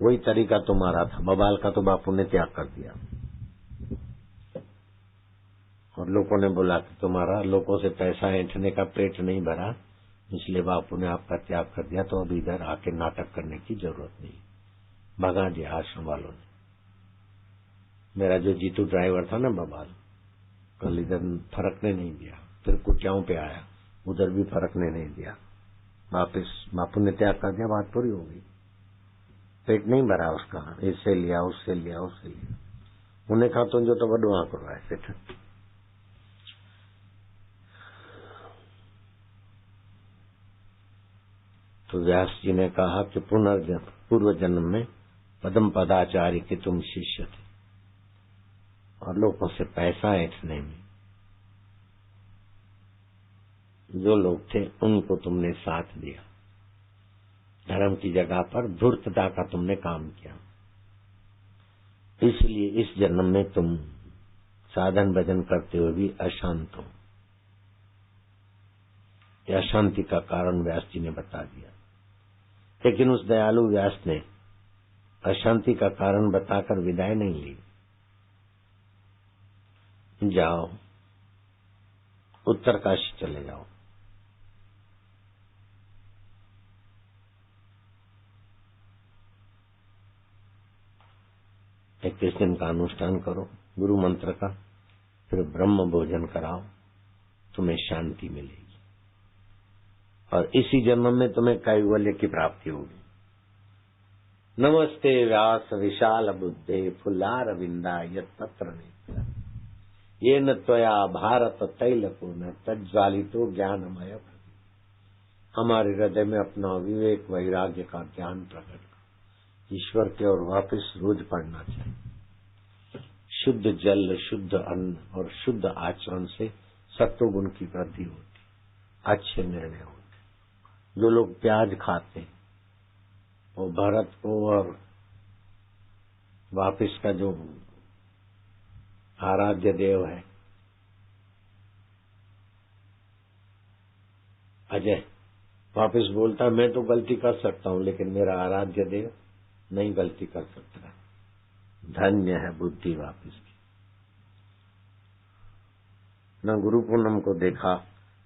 वही तरीका तुम्हारा था। बबाल का तो बापू ने त्याग कर दिया और लोगों ने बोला कि तुम्हारा लोगों से पैसा ऐंठने का पेट नहीं भरा, इसलिए बापू ने आपका त्याग कर दिया, तो अब इधर आके नाटक करने की जरूरत नहीं। भगा दिया आश्रम वालों ने। मेरा जो जीतू ड्राइवर था ना बबाल, कल इधर फरकने नहीं दिया, फिर कुटियाओं पे आया, उधर भी फरकने नहीं दिया। वापिस बापू ने त्याग कर दिया, बात पूरी हो गई। पेट नहीं भरा उसका, इससे लिया उससे लिया उससे लिया। उन्हें कहा तुम जो तो वडुआ करो ऐसे। तो व्यास जी ने कहा कि पूर्व जन्म में पद्म पदाचार्य के तुम शिष्य थे और लोगों से पैसा ऐंठने में जो लोग थे उनको तुमने साथ दिया। धर्म की जगह पर धूर्तता का तुमने काम किया, इसलिए इस जन्म में तुम साधन भजन करते हुए भी अशांत हो। यह अशांति का कारण व्यास जी ने बता दिया। लेकिन उस दयालु व्यास ने अशांति का कारण बताकर विदाई नहीं ली। जाओ उत्तरकाशी चले जाओ, एक दिन का अनुष्ठान करो गुरु मंत्र का, फिर ब्रह्म भोजन कराओ, तुम्हें शांति मिलेगी और इसी जन्म में तुम्हें कैवल्य की प्राप्ति होगी। नमस्ते व्यास विशाल बुद्धे फुल्लारविंदा यत्पत्र नेत्र येन त्वया भारत तैलको न तज्ज्वालितो ज्ञानमय। हमारे हृदय में अपना विवेक वैराग्य का ज्ञान प्रकट कर ईश्वर के और वापस रोज पढ़ना चाहिए। शुद्ध जल, शुद्ध अन्न और शुद्ध आचरण से सत्वगुण की वृद्धि होती, अच्छे निर्णय होते। जो लोग प्याज खाते हैं वो भरत को और वापिस का जो आराध्य देव है अजय, वापिस बोलता मैं तो गलती कर सकता हूं लेकिन मेरा आराध्य देव नहीं गलती कर सकता। धन्य है बुद्धि वापिस की। न गुरु पूनम को देखा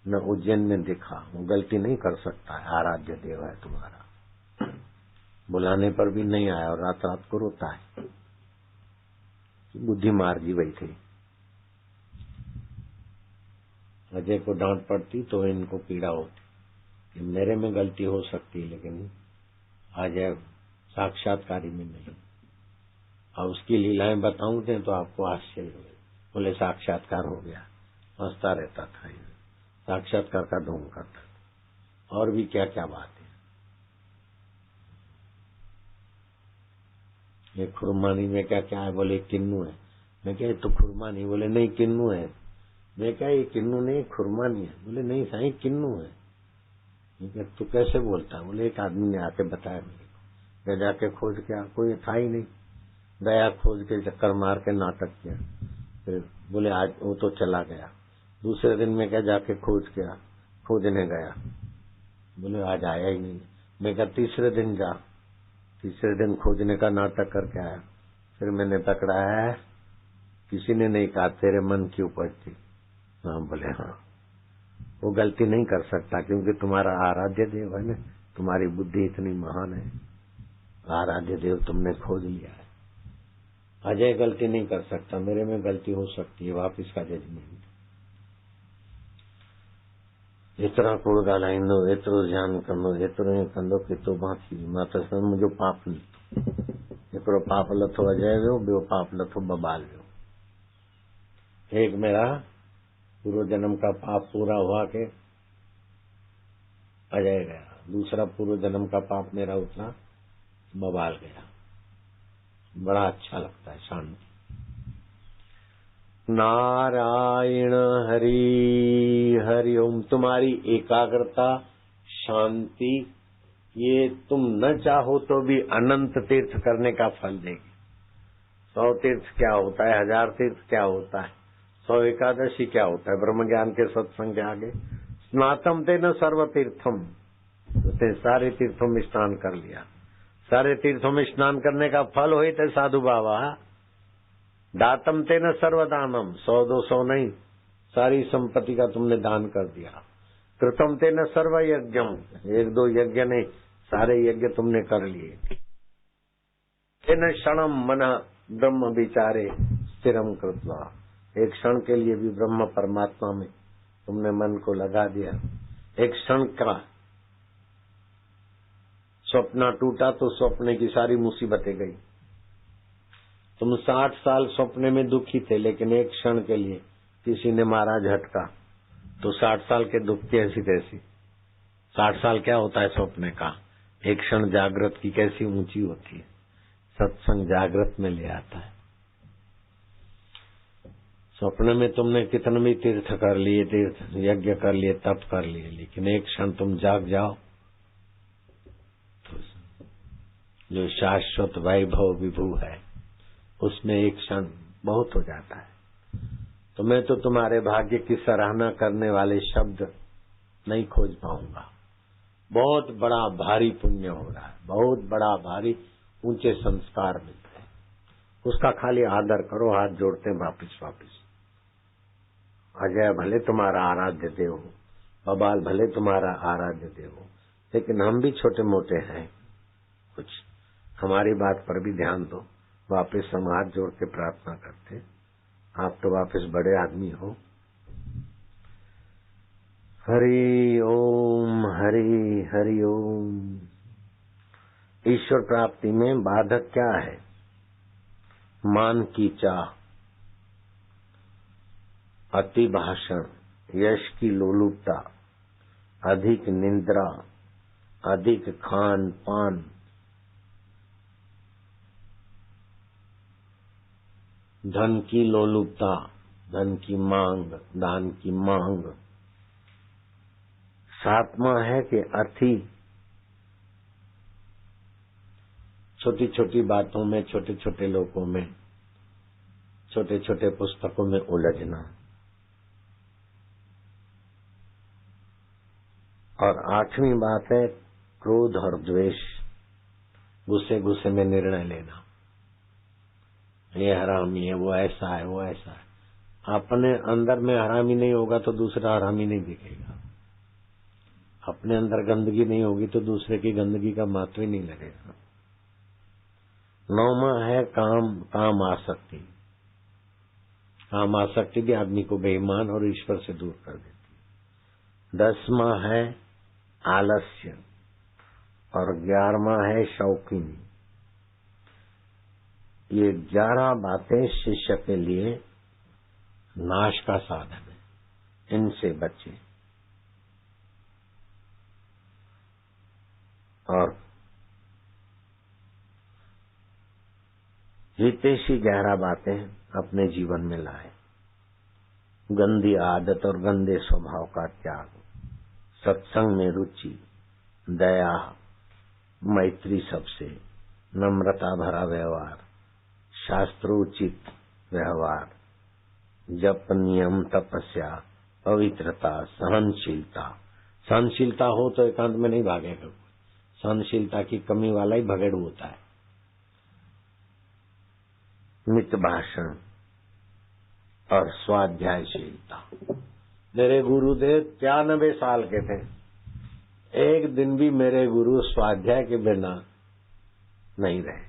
न उज्जैन में देखा, वो गलती नहीं कर सकता है, आराध्य देव है तुम्हारा। बुलाने पर भी नहीं आया और रात रात को रोता है। बुद्धि मार दी वही थी। अजय को डांट पड़ती तो इनको पीड़ा होती कि मेरे में गलती हो सकती, लेकिन अजय साक्षात्कारी में नहीं। और उसकी लीलाएं बताऊंगे तो आपको आश्चर्य होगा। बोले साक्षात्कार हो गया, हंसता रहता था, साक्षात्कार का ढोंग करता था, और भी क्या क्या बात है। ये खुरमानी में क्या क्या है? बोले किन्नू है। मैं क्या तो खुरमानी? बोले नहीं किन्नू है। मैं क्या ये किन्नू नहीं खुरमानी है? बोले नहीं साईं किन्नू है। मैं क्या तू कैसे बोलता है? बोले एक आदमी ने आके बताया मेरे को। मैं जाके खोज के, कोई था ही नहीं, गया खोज के, चक्कर मार के नाटक किया। फिर बोले आज वो तो चला गया। दूसरे दिन में क्या जाके खोजने गया, बोले आज आया ही नहीं। मैं क्या तीसरे दिन जा, तीसरे दिन खोजने का नाटक करके आया। फिर मैंने पकड़ा है, किसी ने नहीं कहा तेरे मन की उपज थी। हाँ बोले हाँ, वो गलती नहीं कर सकता क्योंकि तुम्हारा आराध्य देव है ना, तुम्हारी बुद्धि इतनी महान है, आराध्य देव तुमने खोज लिया है। अजय गलती नहीं कर सकता, मेरे में गलती हो सकती है, वापिस का जजमेंट। एतिरा कूड़ ॻाल्हाईंदो, एतिरो ध्यानु कंदो, एतिरो ईअं कंदो कि तो बाक़ी मां त मुंहिंजो पाप न। हिकिड़ो पाप लथो अजय वियो, ॿियो पाप लथो बबाल वियो। एक मेरा पूर्व जन्म का पाप पूरा हुआ के अजय गया, दूसरा पूर्व जन्म का पाप मेरा उतना बबाल गया। बड़ा अच्छा लगता है शांति। नारायण हरि हरि ओम। तुम्हारी एकाग्रता, शांति, ये तुम न चाहो तो भी अनंत तीर्थ करने का फल देगी। 100 तीर्थ क्या होता है, 1000 तीर्थ क्या होता है, 100 एकादशी क्या होता है ब्रह्म ज्ञान के सत्संग के आगे। स्नातम ते न सर्व तीर्थम, उसने सारे तीर्थों में स्नान कर लिया। सारे तीर्थों में स्नान करने का फल हुई थे साधु बाबा। दातम ते न सर्वदानम, 100-200 नहीं, सारी संपत्ति का तुमने दान कर दिया। कृतम ते न सर्व यज्ञम, 1-2 यज्ञ नहीं, सारे यज्ञ तुमने कर लिए। तेन क्षणम मना ब्रह्म विचारे स्थिरम कृत्वा, एक क्षण के लिए भी ब्रह्म परमात्मा में तुमने मन को लगा दिया। एक क्षण का स्वप्न टूटा तो स्वप्न की सारी मुसीबतें गई। तुम 60 साल सपने में दुखी थे, लेकिन एक क्षण के लिए किसी ने मारा झटका तो 60 साल के दुख की ऐसी तैसी। 60 साल क्या होता है सपने का, एक क्षण जागृत की कैसी ऊंची होती है। सत्संग जागृत में ले आता है। सपने में तुमने कितने भी तीर्थ कर लिए, तीर्थ यज्ञ कर लिए, तप कर लिए, लेकिन एक क्षण तुम जाग जाओ तो जो शाश्वत वैभव विभू है उसमें एक क्षण बहुत हो जाता है। तो मैं तो तुम्हारे भाग्य की सराहना करने वाले शब्द नहीं खोज पाऊंगा। बहुत बड़ा भारी पुण्य हो रहा है, बहुत बड़ा भारी ऊंचे संस्कार मिलते हैं। उसका खाली आदर करो, हाथ जोड़ते वापिस वापिस। अजय भले तुम्हारा आराध्य देव हो, बबाल भले तुम्हारा आराध्य देव हो, लेकिन हम भी छोटे मोटे हैं, कुछ हमारी बात पर भी ध्यान दो। वापिस हम हाथ जोड़ के प्रार्थना करते, आप तो वापिस बड़े आदमी हो। हरि ओम, हरि हरि ओम। ईश्वर प्राप्ति में बाधक क्या है? मान की चाह, अति भाषण, यश की लोलुपता, अधिक निंद्रा, अधिक खान पान, धन की लोलुपता, धन की मांग, दान की मांग। 7वां है कि अति छोटी छोटी बातों में, छोटे छोटे लोगों में, छोटे छोटे पुस्तकों में उलझना। और 8वीं बात है क्रोध और द्वेष, गुस्से गुस्से में निर्णय लेना। ये हरामी है, वो ऐसा है, वो ऐसा है। अपने अंदर में हरामी नहीं होगा तो दूसरा हरामी नहीं दिखेगा। अपने अंदर गंदगी नहीं होगी तो दूसरे की गंदगी का महत्व ही नहीं लगेगा। 9वां है काम आसक्ति। काम आसक्ति भी आदमी को बेईमान और ईश्वर से दूर कर देती। 10वां है आलस्य और 11वां है शौकीनी। ये 11 बातें शिष्य के लिए नाश का साधन है, इनसे बचे। और हितैषी 11 बातें अपने जीवन में लाए। गंदी आदत और गंदे स्वभाव का त्याग, सत्संग में रुचि, दया, मैत्री सबसे, नम्रता भरा व्यवहार, शास्त्रोचित व्यवहार, जप, नियम, तपस्या, पवित्रता, सहनशीलता। सहनशीलता हो तो एकांत में नहीं भागेगा। सहनशीलता की कमी वाला ही भगेड़ू होता है। मित भाषण और स्वाध्यायशीलता। मेरे गुरुदेव 93 साल के थे, एक दिन भी मेरे गुरु स्वाध्याय के बिना नहीं रहे।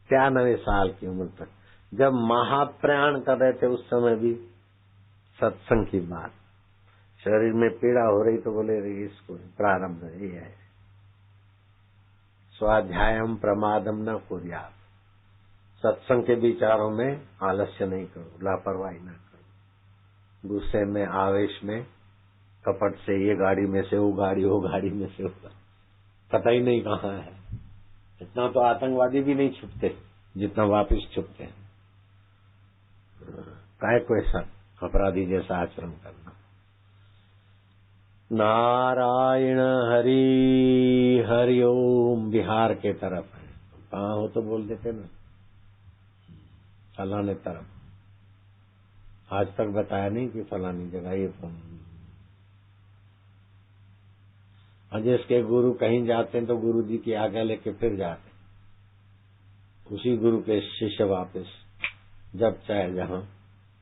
93 साल की उम्र तक, जब महाप्रयाण कर रहे थे उस समय भी सत्संग की बात, शरीर में पीड़ा हो रही तो बोले इसको प्रारंभ ये है, स्वाध्यायम प्रमादम न कुर्यात्, सत्संग के विचारों में आलस्य नहीं करो, लापरवाही न करो, गुस्से में आवेश में कपट से ये गाड़ी में से वो गाड़ी, वो गाड़ी में से वो, पता ही नहीं कहाँ है। इतना तो आतंकवादी भी नहीं छुपते जितना वापिस छुपते हैं। काय को ऐसा अपराधी जैसा आचरण करना। नारायण हरि हरि ओम बिहार के तरफ है, कहाँ हो तो बोल देते ना, फलाने तरफ। आज तक बताया नहीं कि फलानी जगह ये फोन। अजय के गुरु कहीं जाते हैं तो गुरु जी की आज्ञा लेके फिर जाते, उसी गुरु के शिष्य वापस, जब चाहे जहां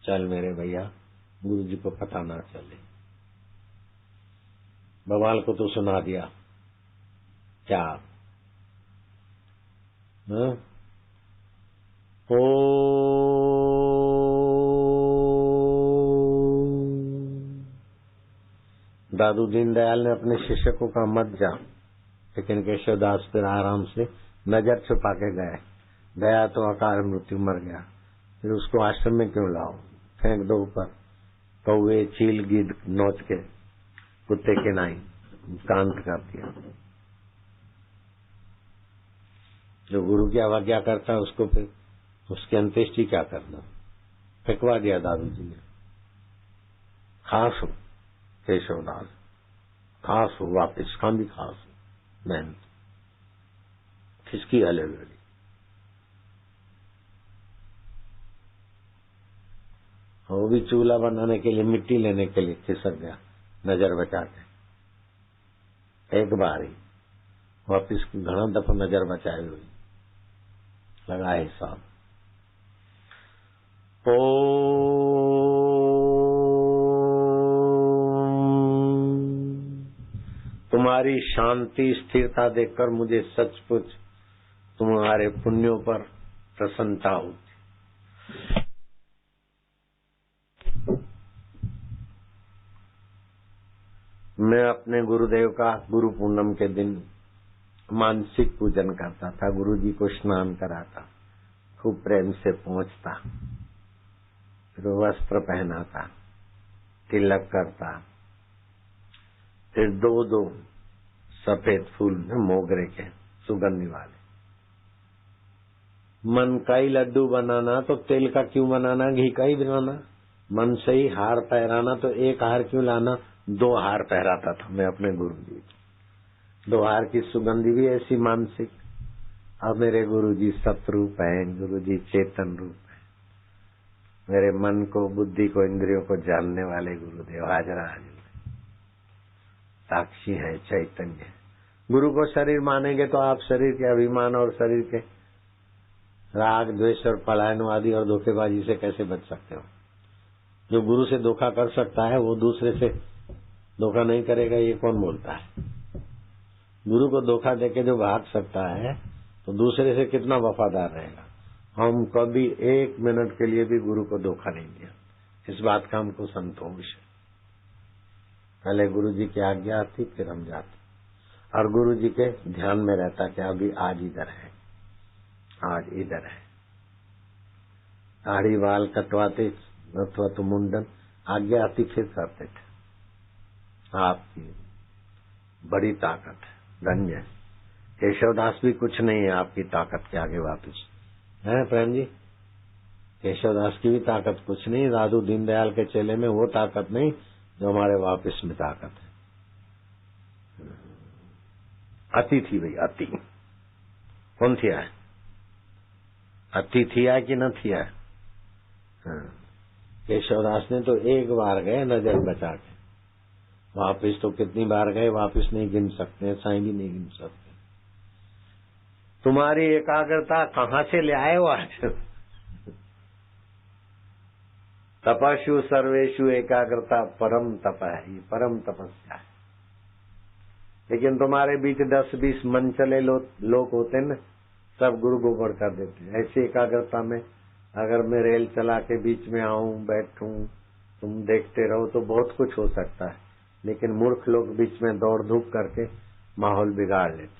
चल मेरे भैया, गुरु जी को पता ना चले। बवाल को तो सुना दिया क्या? ओ दादू दीनदयाल ने अपने शिष्य को कहा मत जा, लेकिन केशवदास फिर आराम से नजर छुपा के गया तो अकाल मृत्यु मर गया। फिर उसको आश्रम में क्यों लाओ, फेंक दो ऊपर। कौवे चील गिद्ध नोच के कुत्ते के नाई शांत कर दिया। जो गुरु की अवज्ञा करता है उसको फिर उसकी अंत्येष्टि क्या करना, फेंकवा दिया दादू जी ने। खास हो केशवदास, खास हो वापिस, काम भी खास हो, मेहनत खिसकी हले लड़ी। वो भी चूल्हा बनाने के लिए मिट्टी लेने के लिए खिसक गया, नजर बचा के। एक बार ही वापिस घना दफा नजर बचाई हुई, लगा हिसाब। तुम्हारी शांति स्थिरता देखकर मुझे सचमुच तुम्हारे पुण्यों पर प्रसन्नता होती। मैं अपने गुरुदेव का गुरु पूर्णम के दिन मानसिक पूजन करता था, गुरु जी को स्नान कराता, खूब प्रेम से पहुंचता, फिर वस्त्र पहनाता, तिलक करता, फिर दो सफेद फूल मोगरे के सुगंधी वाले। मन का ही लड्डू बनाना तो तेल का क्यों बनाना, घी का ही बनाना। मन से ही हार पहराना तो एक हार क्यों लाना, 2 हार पहराता था मैं अपने गुरु जी। 2 हार की सुगंधी भी ऐसी मानसिक। अब मेरे गुरु जी सतरूप है, गुरु जी चेतन रूप है, मेरे मन को, बुद्धि को, इंद्रियों को जानने वाले गुरुदेव हाजरा हाजिर साक्षी है, चैतन्य है। गुरु को शरीर मानेंगे तो आप शरीर के अभिमान और शरीर के राग द्वेष और पलायन आदि और धोखेबाजी से कैसे बच सकते हो। जो गुरु से धोखा कर सकता है वो दूसरे से धोखा नहीं करेगा, ये कौन बोलता है। गुरु को धोखा देके जो भाग सकता है तो दूसरे से कितना वफादार रहेगा। हम कभी 1 मिनट के लिए भी गुरु को धोखा नहीं दिया, इस बात का हमको संतोष है। पहले गुरु जी की आज्ञा आती, फिर हम जाते, और गुरु जी के ध्यान में रहता कि अभी आज इधर है, आज इधर है। दाढ़ी बाल कटवाते अथवा तो मुंडन आज्ञा आती फिर करते थे। आपकी बड़ी ताकत है, धन्य है। केशवदास भी कुछ नहीं है आपकी ताकत के आगे वापिस है प्रेम जी। केशवदास की भी ताकत कुछ नहीं, दादू दीनदयाल के चेले में वो ताकत नहीं जो हमारे वापिस में ताकत है। अति थी भाई, अति कौन थी है, अति थी है कि न थी है। केशवदास ने तो एक बार गए नजर बचा के, वापिस तो कितनी बार गए वापिस नहीं गिन सकते, साईं भी नहीं गिन सकते। तुम्हारी एकाग्रता कहाँ से ले आए हो आज। तपस्ु सर्वेशु एकाग्रता परम तप है, ये परम तपस्या है। लेकिन तुम्हारे बीच 10-20 मन चले लोग होते न, सब गुरु गोबर कर देते। ऐसी एकाग्रता में अगर मैं रेल चला के बीच में आऊं बैठूं, तुम देखते रहो तो बहुत कुछ हो सकता है। लेकिन मूर्ख लोग बीच में दौड़ धूप करके माहौल बिगाड़ लेते।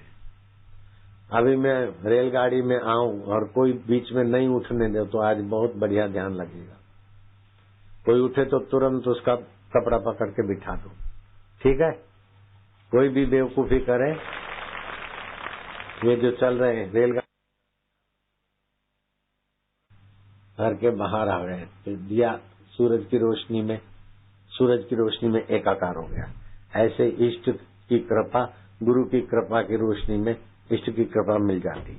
अभी मैं रेलगाड़ी में आऊं और कोई बीच में नहीं उठने दे तो आज बहुत बढ़िया ध्यान लगेगा। कोई उठे तो तुरंत उसका कपड़ा पकड़ के बिठा दो, ठीक है। कोई भी बेवकूफी करे, ये जो चल रहे हैं रेलगाड़ी घर के बाहर आ गए तो दिया सूरज की रोशनी में एकाकार हो गया। ऐसे इष्ट की कृपा, गुरु की कृपा की रोशनी में इष्ट की कृपा मिल जाती।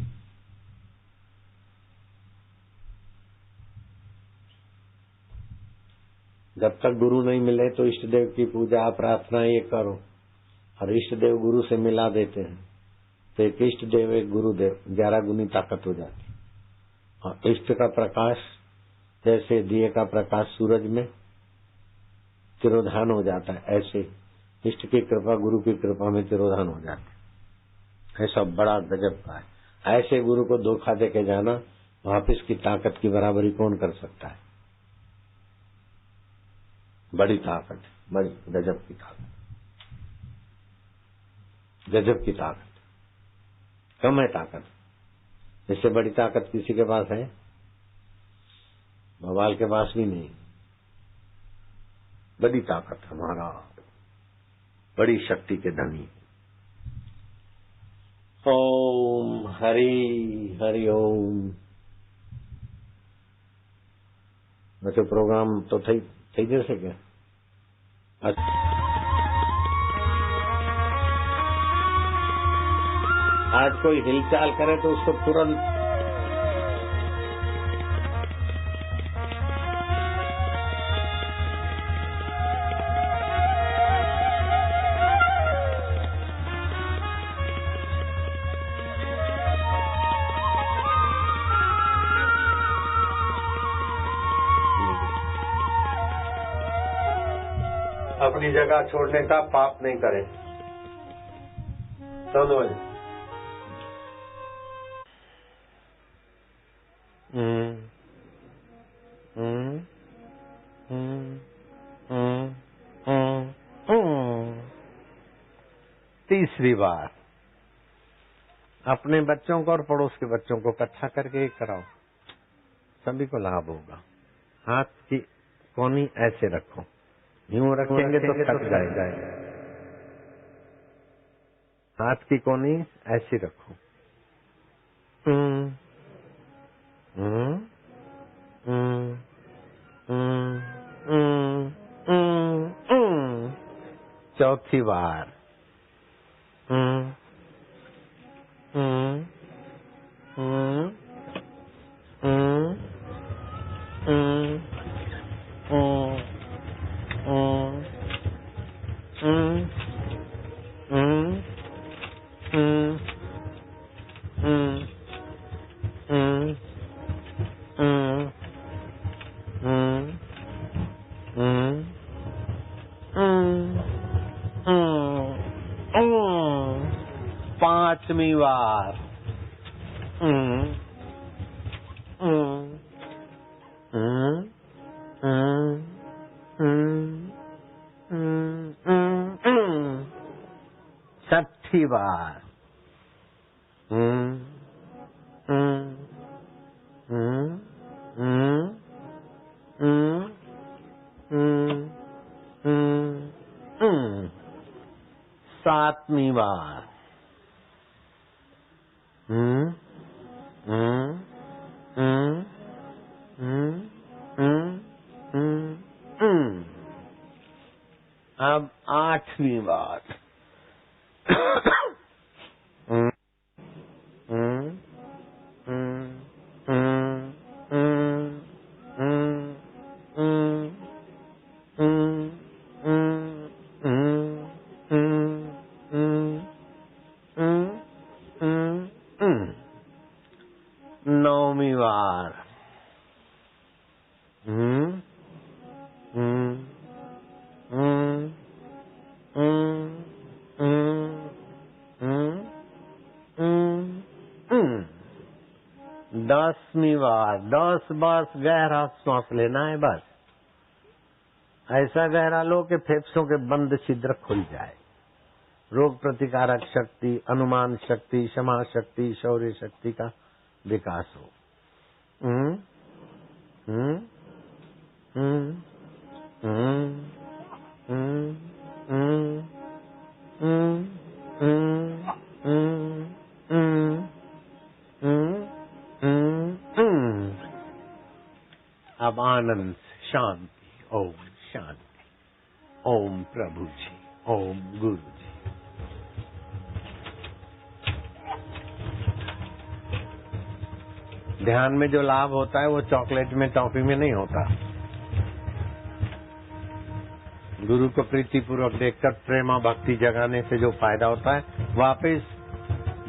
जब तक गुरु नहीं मिले तो इष्ट देव की पूजा प्रार्थना ये करो, और इष्ट देव गुरु से मिला देते हैं तो एक इष्ट देव एक गुरुदेव 11 गुनी ताकत हो जाती। और इष्ट का प्रकाश जैसे दिए का प्रकाश सूरज में तिरोधान हो जाता है, ऐसे इष्ट की कृपा गुरु की कृपा में तिरोधान हो जाता है। ऐसा बड़ा गजब का है। ऐसे गुरु को धोखा दे के जाना, वापिस की ताकत की बराबरी कौन कर सकता है। बड़ी ताकत, बड़ी गजब की ताकत, गजब की ताकत। कम है ताकत, इससे बड़ी ताकत किसी के पास है? भगवान के पास भी नहीं। बड़ी ताकत हमारा, बड़ी शक्ति के धनी। ओम हरि हरि ओम। वैसे प्रोग्राम तो થઈ જશે કે आज कोई हिलचाल करे तो उसको तुरंत अपनी जगह छोड़ने का पाप नहीं करे। समझो तीसरी बार अपने बच्चों को और पड़ोस के बच्चों को इकट्ठा करके कराओ, सभी को लाभ होगा। हाथ की कोनी ऐसे रखो, यूं रखेंगे तो थक जाएगा। हाथ की कोनी ऐसी रखो। चौथी बार पांचवी बार छठी बार सातवीं बार अब आठवीं बार नौवीं बार दसवीं बार। 10 बार गहरा सांस लेना है बस। ऐसा गहरा लो कि फेफड़ों के बंद छिद्र खुल जाए, रोग प्रतिकारक शक्ति, अनुमान शक्ति, क्षमा शक्ति, शौर्य शक्ति का विकास हो। अब आनंद शांति, ओम शांति, ओम प्रभु जी, ओम गुरु जी। ध्यान में जो लाभ होता है वो चॉकलेट में, टॉफी में नहीं होता। गुरु को प्रीति पूर्वक देखकर प्रेमा भक्ति जगाने से जो फायदा होता है, वापस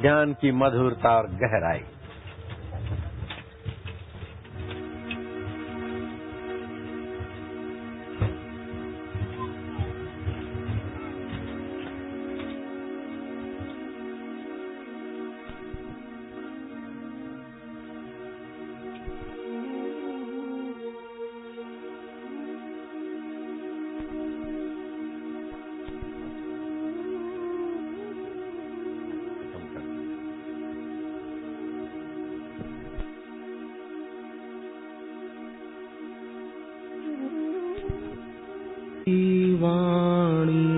ज्ञान की मधुरता और गहराई। वाणी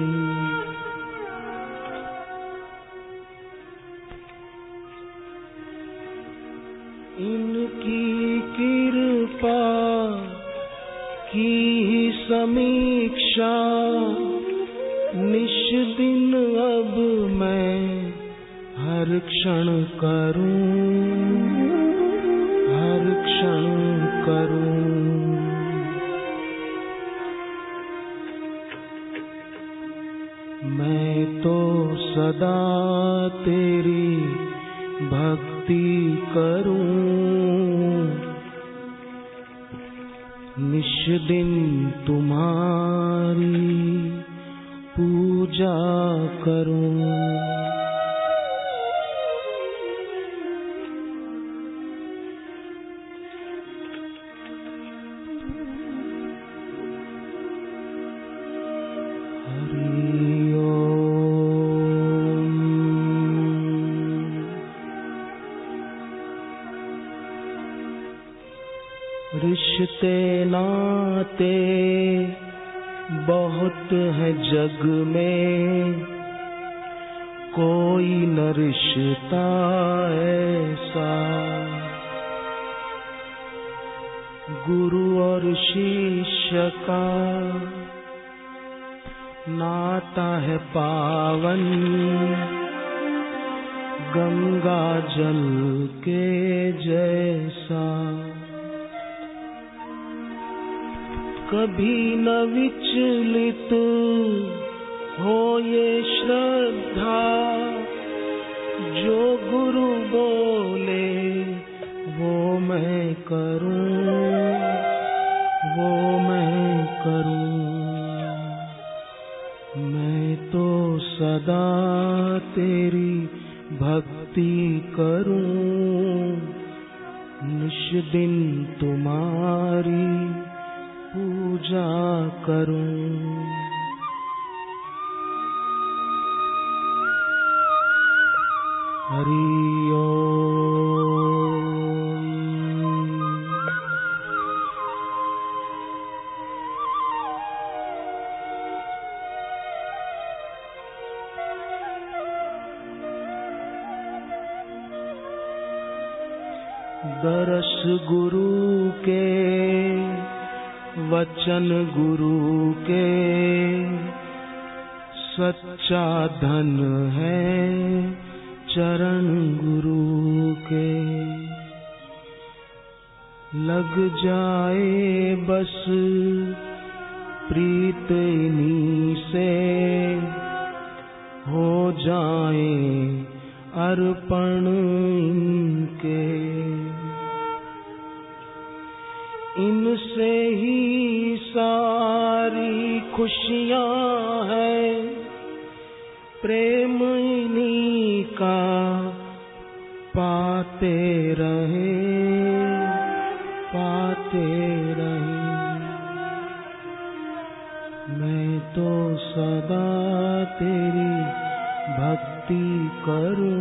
इनकी कृपा की ही समीक्षा निश दिन अब मैं हर क्षण करूं, हर क्षण करूं। मैं तो सदा तेरी भक्ति करूं, निश दिन तुम्हारी पूजा करूं। रिश्ते नाते बहुत है जग में, कोई न रिश्ता ऐसा। गुरु और शिष्य का नाता है पावन, गंगा जल के जैसा। कभी न विचलित हो ये श्रद्धा, जो गुरु बोले वो मैं करूं, वो मैं करूं। मैं तो सदा तेरी भक्ति करूं, निश दिन तुम्हारी पूजा करूं। हरि ओम। दरस गुरु के, वचन गुरु के, सच्चा धन है चरण गुरु के। लग जाए बस प्रीत इन्हीं से, हो जाए अर्पण इनके। इनसे ही सारी खुशियां हैं, प्रेम इन्हीं का पाते रहे, पाते रहे। मैं तो सदा तेरी भक्ति करूं,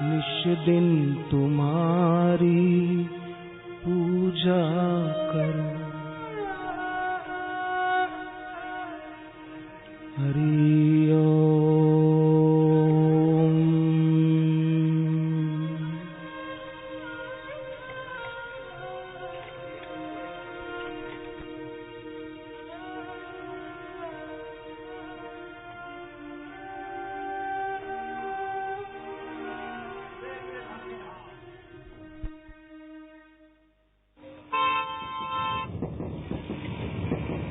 निश दिन तुम्हारी पूजा करूं। हरि